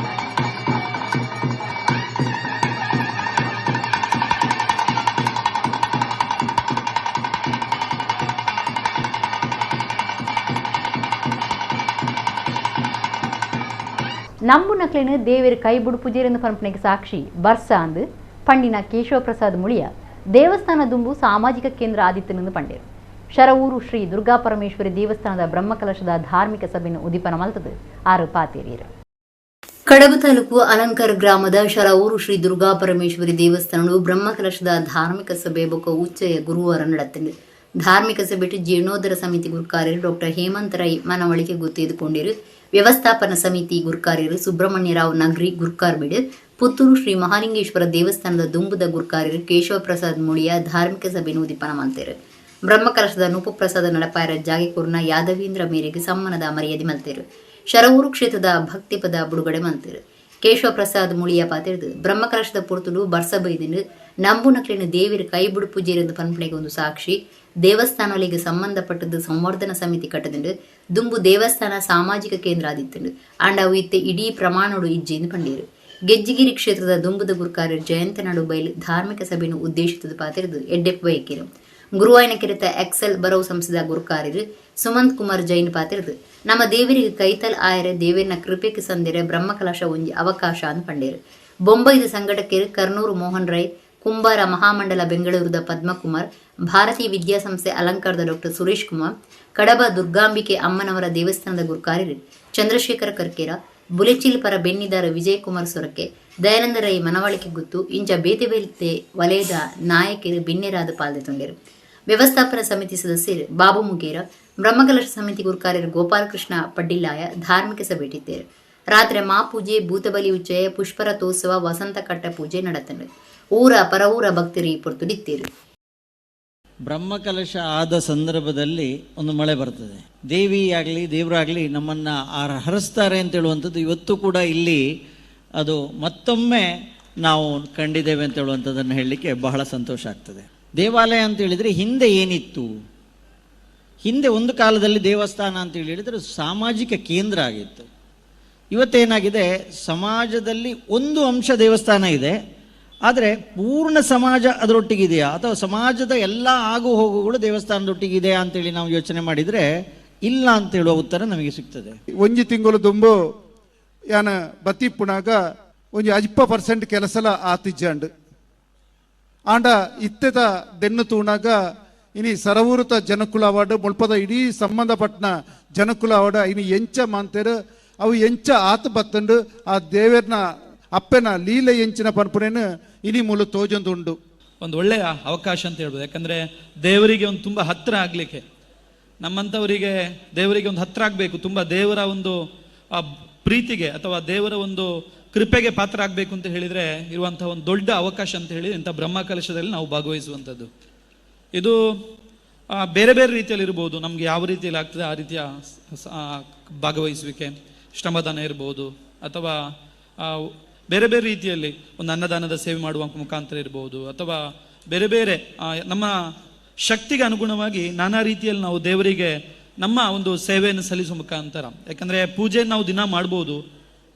ನಂಬು ನಕ್ಲೇನು ದೇವೇರು ಕೈಬುಡು ಪೂಜೆರೆಂದು ಪಂಪನೆಗೆ ಸಾಕ್ಷಿ ಬರ್ಸ ಅಂದು ಪಂಡಿನ ಕೇಶವ ಪ್ರಸಾದ್ ಮುಳಿಯ ದೇವಸ್ಥಾನ ದುಂಬು ಸಾಮಾಜಿಕ ಕೇಂದ್ರ ಆದಿತ್ಯನೆಂದು ಪಂಡೇರು. ಶರವೂರು ಶ್ರೀ ದುರ್ಗಾ ಪರಮೇಶ್ವರಿ ದೇವಸ್ಥಾನದ ಬ್ರಹ್ಮಕಲಶದ ಧಾರ್ಮಿಕ ಸಭೆಯನ್ನು ಉದಿಪನ ಮಲ್ತದು 6 ಪಾತೇರಿಯರು. ಕಡಬ ತಾಲೂಕು ಅಲಂಕಾರ ಗ್ರಾಮದ ಶರವೂರು ಶ್ರೀ ದುರ್ಗಾ ಪರಮೇಶ್ವರಿ ದೇವಸ್ಥಾನವು ಬ್ರಹ್ಮಕಲಶದ ಧಾರ್ಮಿಕ ಸಭೆ ಬೊಕ್ಕ ಉಚ್ಚಯ ಗುರುವಾರ ನಡತಂಡು. ಧಾರ್ಮಿಕ ಸಭೆಟ್ಟು ಜೀರ್ಣೋದ್ಧಾರ ಸಮಿತಿ ಗುರುಕಾರ್ಯರು ಡಾಕ್ಟರ್ ಹೇಮಂತ್ ರೈ ಮನವಳಿಕೆ ಗೊತ್ತೆದುಕೊಂಡಿರು. ವ್ಯವಸ್ಥಾಪನಾ ಸಮಿತಿ ಗುರುಕಾರ್ಯರು ಸುಬ್ರಹ್ಮಣ್ಯರಾವ್ ನಗರಿ ಗುರುಕಾರ್ಬಿಡು, ಪುತ್ತೂರು ಶ್ರೀ ಮಹಾಲಿಂಗೇಶ್ವರ ದೇವಸ್ಥಾನದ ದುಂಬುದ ಗುರುಕಾರ್ಯರು ಕೇಶವ ಪ್ರಸಾದ್ ಮುಳಿಯ ಧಾರ್ಮಿಕ ಸಭೆಯನ್ನು ಉದಿಪನ ಮಲ್ತೇರು. ಬ್ರಹ್ಮಕಲಶದ ನುಪ್ಪು ಪ್ರಸಾದ ನಡಪಾಯರ ಜಾಗೆಕೂರ್ನ ಯಾದವೀಂದ್ರ ಮೇರೆಗೆ ಸಮ್ಮನದ ಮರ್ಯಾದೆ ಮಲ್ತೇರು. ಶರವೂರು ಕ್ಷೇತ್ರದ ಭಕ್ತಿಪದ ಬಿಡುಗಡೆ ಮಲ್ತೇರು. ಕೇಶವ ಪ್ರಸಾದ್ ಮುಳಿಯ ಪಾತಿರ್ದು ಬ್ರಹ್ಮಕಲಶದ ಪುರ್ತುಡು ಬರ್ಸ ಬೈದಿನ ನಂಬು ನಕ್ಲಿನ ದೇವಿರ ಕೈಬುಡು ಪೂಜೆರೆಂದು ಪನ್ಪನೆಗೆ ಒಂದು ಸಾಕ್ಷಿ. ದೇವಸ್ಥಾನಗಳಿಗೆ ಸಂಬಂಧಪಟ್ಟದ್ದು ಸಂವರ್ಧನಾ ಸಮಿತಿ ಕಟ್ಟದಂಡು ದುಂಬು ದೇವಸ್ಥಾನ ಸಾಮಾಜಿಕ ಕೇಂದ್ರ ಆದಿತ್ತಂಡು ಅಂಡವು ಇತ್ತೆ ಇಡೀ ಪ್ರಮಾಣೋಡು ಇಜ್ಜೆಂದು ಪಂಡೇರು. ಗೆಜ್ಜಿಗಿರಿ ಕ್ಷೇತ್ರದ ದುಂಬುದ ಗುರುಕಾರ್ಯರು ಜಯಂತ ನಡು ಬೈಲು ಧಾರ್ಮಿಕ ಸಭೆಯನ್ನು ಉದ್ದೇಶಿಸಿದ ಪಾತಿರದು ಎಡ್ಡೆಪ್ಪ ಬೈಕಿರು. ಗುರುವಾಯನ ಕೆರೆತ ಎಕ್ಸೆಲ್ ಬರವು ಸಂಸ್ಥದ ಗುರುಕಾರ್ಯರು ಸುಮಂತ್ ಕುಮಾರ್ ಜೈನ್ ಪಾತಿರದು ನಮ್ಮ ದೇವರಿಗೆ ಕೈತಲ್ ಆಯರ ದೇವರಿನ ಕೃಪೆಗೆ ಸಂದಿರ ಬ್ರಹ್ಮಕಲಶ ಒಂಜಿ ಅವಕಾಶ ಅಂತ ಪಂಡೇರು. ಬೊಂಬೈದ ಸಂಘಟಕರು ಕರ್ನೂರು ಮೋಹನ್ ರೈ, ಕುಂಬಾರ ಮಹಾಮಂಡಲ ಬೆಂಗಳೂರದ ಪದ್ಮಕುಮಾರ್, ಭಾರತೀಯ ವಿದ್ಯಾಸಂಸ್ಥೆ ಅಲಂಕಾರದ ಡಾಕ್ಟರ್ ಸುರೇಶ್ ಕುಮಾರ್, ಕಡಬ ದುರ್ಗಾಂಬಿಕೆ ಅಮ್ಮನವರ ದೇವಸ್ಥಾನದ ಗುರುಕಾರ್ಯರು ಚಂದ್ರಶೇಖರ ಕರ್ಕೇರ, ಬುಲೆಚಿಲ್ ಪರ ಬೆನ್ನಿದಾರ ವಿಜಯಕುಮಾರ್ ಸೊರಕೆ, ದಯಾನಂದ ರೈ ಮನವಳಿಕೆ ಗುತ್ತು ಇಂಚ ಬೇತೆ ಬೇತೆ ವಲಯದ ನಾಯಕರು ಬಿನ್ನೆರಾದ ಪಾಲ್ದೆತೊಂಡರು. ವ್ಯವಸ್ಥಾಪನಾ ಸಮಿತಿ ಸದಸ್ಯರು ಬಾಬು ಮುಗೇರ, ಬ್ರಹ್ಮಕಲಶ ಸಮಿತಿ ಗುರುಕಾರ್ಯರು ಗೋಪಾಲಕೃಷ್ಣ ಪಡ್ಡಿಲ್ಲಾಯ ಧಾರ್ಮಿಕ ಸಭೆ ಇಟ್ಟಿದ್ದೇರು. ರಾತ್ರಿ ಮಾಪೂಜೆ, ಭೂತಬಲಿ ಉಚ್ಚಯ, ಪುಷ್ಪರಥೋತ್ಸವ, ವಸಂತ ಕಟ್ಟ ಪೂಜೆ ನಡೆತಂಡು. ಊರ ಪರವೂರ ಭಕ್ತರು ಪೊರ್ತುಡಿತ್ತೇರು. ಬ್ರಹ್ಮಕಲಶ ಆದ ಸಂದರ್ಭದಲ್ಲಿ ಒಂದು ಮಳೆ ಬರ್ತದೆ. ದೇವಿಯಾಗಲಿ ದೇವರಾಗಲಿ ನಮ್ಮನ್ನು ಹರಿಸ್ತಾರೆ ಅಂತ ಹೇಳುವಂಥದ್ದು ಇವತ್ತು ಕೂಡ ಇಲ್ಲಿ ಅದು ಮತ್ತೊಮ್ಮೆ ನಾವು ಕಂಡಿದ್ದೇವೆ ಅಂತ ಹೇಳುವಂಥದ್ದನ್ನು ಹೇಳಲಿಕ್ಕೆ ಬಹಳ ಸಂತೋಷ ಆಗ್ತದೆ. ದೇವಾಲಯ ಅಂತ ಹೇಳಿದರೆ ಹಿಂದೆ ಏನಿತ್ತು? ಹಿಂದೆ ಒಂದು ಕಾಲದಲ್ಲಿ ದೇವಸ್ಥಾನ ಅಂತ ಹೇಳಿದರೆ ಸಾಮಾಜಿಕ ಕೇಂದ್ರ ಆಗಿತ್ತು. ಇವತ್ತೇನಾಗಿದೆ, ಸಮಾಜದಲ್ಲಿ ಒಂದು ಅಂಶ ದೇವಸ್ಥಾನ ಇದೆ, ಆದರೆ ಪೂರ್ಣ ಸಮಾಜ ಅದರೊಟ್ಟಿಗಿದೆಯಾ ಅಥವಾ ಸಮಾಜದ ಎಲ್ಲ ಆಗು ಹೋಗುಗಳು ದೇವಸ್ಥಾನದೊಟ್ಟಿಗಿದೆಯಾ ಅಂತೇಳಿ ನಾವು ಯೋಚನೆ ಮಾಡಿದರೆ ಇಲ್ಲ ಅಂತ ಹೇಳುವ ಉತ್ತರ ನಮಗೆ ಸಿಗ್ತದೆ. ಒಂಜಿ ತಿಂಗಳು ದುಂಬು ಯಾನ ಬತ್ತಿ ಪುಣಾಗ ಒಂಜಿ 50% ಕೆಲಸಲ ಆತಿಜ್ಜಂಡು ಆಂಡ ಇತ್ತೆದ ದೆನ್ನು ತೂಣಾಗ ಇನಿ ಸರವೂರುತ ಜನಕುಲ ಅವಾರ್ಡ್ ಮುಳ್ಪದ ಇಡೀ ಸಂಬಂಧಪಟ್ಟ ಜನಕುಲ ಅವಾರ್ಡ್ ಇನಿ ಎಂಚ ಮಾಂತೇರು ಅವು ಎಂಚ ಆತ ಬತ್ತಂಡು ಆ ದೇವರನ ಅಪ್ಪನ ಲೀಲೆ ಎಂಚಿನ ಪನ್ಪುನೇನು ಇನಿ ಮೂಲ ತೋಜೊಂದುಂಡು. ಒಂದು ಒಳ್ಳೆಯ ಅವಕಾಶ ಅಂತ ಹೇಳ್ಬೋದು. ಯಾಕಂದರೆ ದೇವರಿಗೆ ಒಂದು ತುಂಬ ಹತ್ತಿರ ಆಗಲಿಕ್ಕೆ, ನಮ್ಮಂಥವರಿಗೆ ದೇವರಿಗೆ ಒಂದು ಹತ್ತಿರ ಆಗಬೇಕು, ತುಂಬ ದೇವರ ಒಂದು ಪ್ರೀತಿಗೆ ಅಥವಾ ದೇವರ ಒಂದು ಕೃಪೆಗೆ ಪಾತ್ರ ಆಗಬೇಕು ಅಂತ ಹೇಳಿದರೆ ಇರುವಂಥ ಒಂದು ದೊಡ್ಡ ಅವಕಾಶ ಅಂತ ಹೇಳಿ ಇಂಥ ಬ್ರಹ್ಮಕಲಶದಲ್ಲಿ ನಾವು ಭಾಗವಹಿಸುವಂಥದ್ದು. ಇದು ಬೇರೆ ಬೇರೆ ರೀತಿಯಲ್ಲಿ ಇರ್ಬೋದು, ನಮಗೆ ಯಾವ ರೀತಿಯಲ್ಲಿ ಆಗ್ತದೆ ಆ ರೀತಿಯ ಭಾಗವಹಿಸುವಿಕೆ, ಶ್ರಮದಾನ ಇರ್ಬೋದು ಅಥವಾ ಬೇರೆ ಬೇರೆ ರೀತಿಯಲ್ಲಿ ಒಂದು ಅನ್ನದಾನದ ಸೇವೆ ಮಾಡುವ ಮುಖಾಂತರ ಇರ್ಬೋದು, ಅಥವಾ ಬೇರೆ ಬೇರೆ ನಮ್ಮ ಶಕ್ತಿಗೆ ಅನುಗುಣವಾಗಿ ನಾನಾ ರೀತಿಯಲ್ಲಿ ನಾವು ದೇವರಿಗೆ ನಮ್ಮ ಒಂದು ಸೇವೆಯನ್ನು ಸಲ್ಲಿಸುವ ಮುಖಾಂತರ. ಯಾಕಂದರೆ ಪೂಜೆಯನ್ನು ನಾವು ದಿನ ಮಾಡ್ಬೋದು,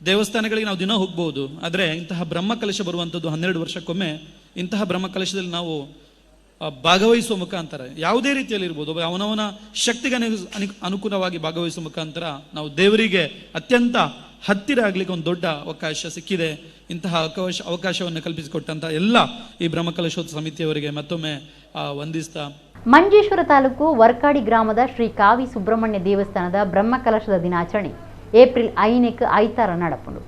ದೇವಸ್ಥಾನಗಳಿಗೆ ನಾವು ದಿನ ಹೋಗ್ಬೋದು, ಆದರೆ ಇಂತಹ ಬ್ರಹ್ಮಕಲಶ ಬರುವಂಥದ್ದು 12 ವರ್ಷಕ್ಕೊಮ್ಮೆ. ಇಂತಹ ಬ್ರಹ್ಮಕಲಶದಲ್ಲಿ ನಾವು ಭಾಗವಹಿಸುವ ಮುಖಾಂತರ ಯಾವುದೇ ರೀತಿಯಲ್ಲಿ ಇರ್ಬೋದು, ಅವನವನ ಶಕ್ತಿಗೆ ಅನುಕೂಲವಾಗಿ ಭಾಗವಹಿಸುವ ಮುಖಾಂತರ ನಾವು ದೇವರಿಗೆ ಅತ್ಯಂತ ಹತ್ತಿರ ಆಗಲಿಕ್ಕೆ ಒಂದು ದೊಡ್ಡ ಅವಕಾಶ ಸಿಕ್ಕಿದೆ. ಇಂತಹ ಅವಕಾಶವನ್ನು ಕಲ್ಪಿಸಿಕೊಟ್ಟಂಥ ಎಲ್ಲ ಈ ಬ್ರಹ್ಮಕಲಶೋತ್ಸವ ಸಮಿತಿಯವರಿಗೆ ಮತ್ತೊಮ್ಮೆ ವಂದಿಸ್ತಾ. ಮಂಜೇಶ್ವರ ತಾಲೂಕು ವರ್ಕಾಡಿ ಗ್ರಾಮದ ಶ್ರೀ ಕಾವಿ ಸುಬ್ರಹ್ಮಣ್ಯ ದೇವಸ್ಥಾನದ ಬ್ರಹ್ಮಕಲಶದ ದಿನಾಚರಣೆ ಏಪ್ರಿಲ್ 5ಕ್ಕೆ ಐತಾರ ನಡಪುಂಡು.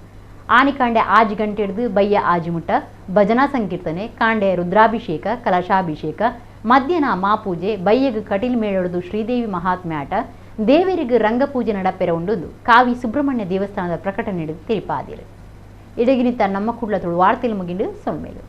ಆನಿಕಾಂಡೆ ಆಜ್ ಗಂಟೆ ಹಿಡಿದು ಬಯ್ಯ ಆಜಿಮುಟ್ಟ, ಭಜನಾ ಸಂಕೀರ್ತನೆ, ಕಾಂಡೆ ರುದ್ರಾಭಿಷೇಕ, ಕಲಶಾಭಿಷೇಕ, ಮಧ್ಯಾಹ್ನ ಮಾಪೂಜೆ, ಬಯ್ಯಗ ಕಟೀಲ್ ಮೇಳೊಡೆದು ಶ್ರೀದೇವಿ ಮಹಾತ್ಮ್ಯ ಆಟ, ದೇವರಿಗೆ ರಂಗಪೂಜೆ ನಡಪೆರ ಉಂಡು ಕಾವಿ ಸುಬ್ರಹ್ಮಣ್ಯ ದೇವಸ್ಥಾನದ ಪ್ರಕಟಣೆ ತಿಳಿಪಾದಿರು. ಇಡಗಿನಿತ ನಮ್ಮ ಕುಡ್ಲ ತುಳು ವಾರ್ತೆಲು ಮುಗಿಂಡು ಸೊಲ್ಮೇಲು.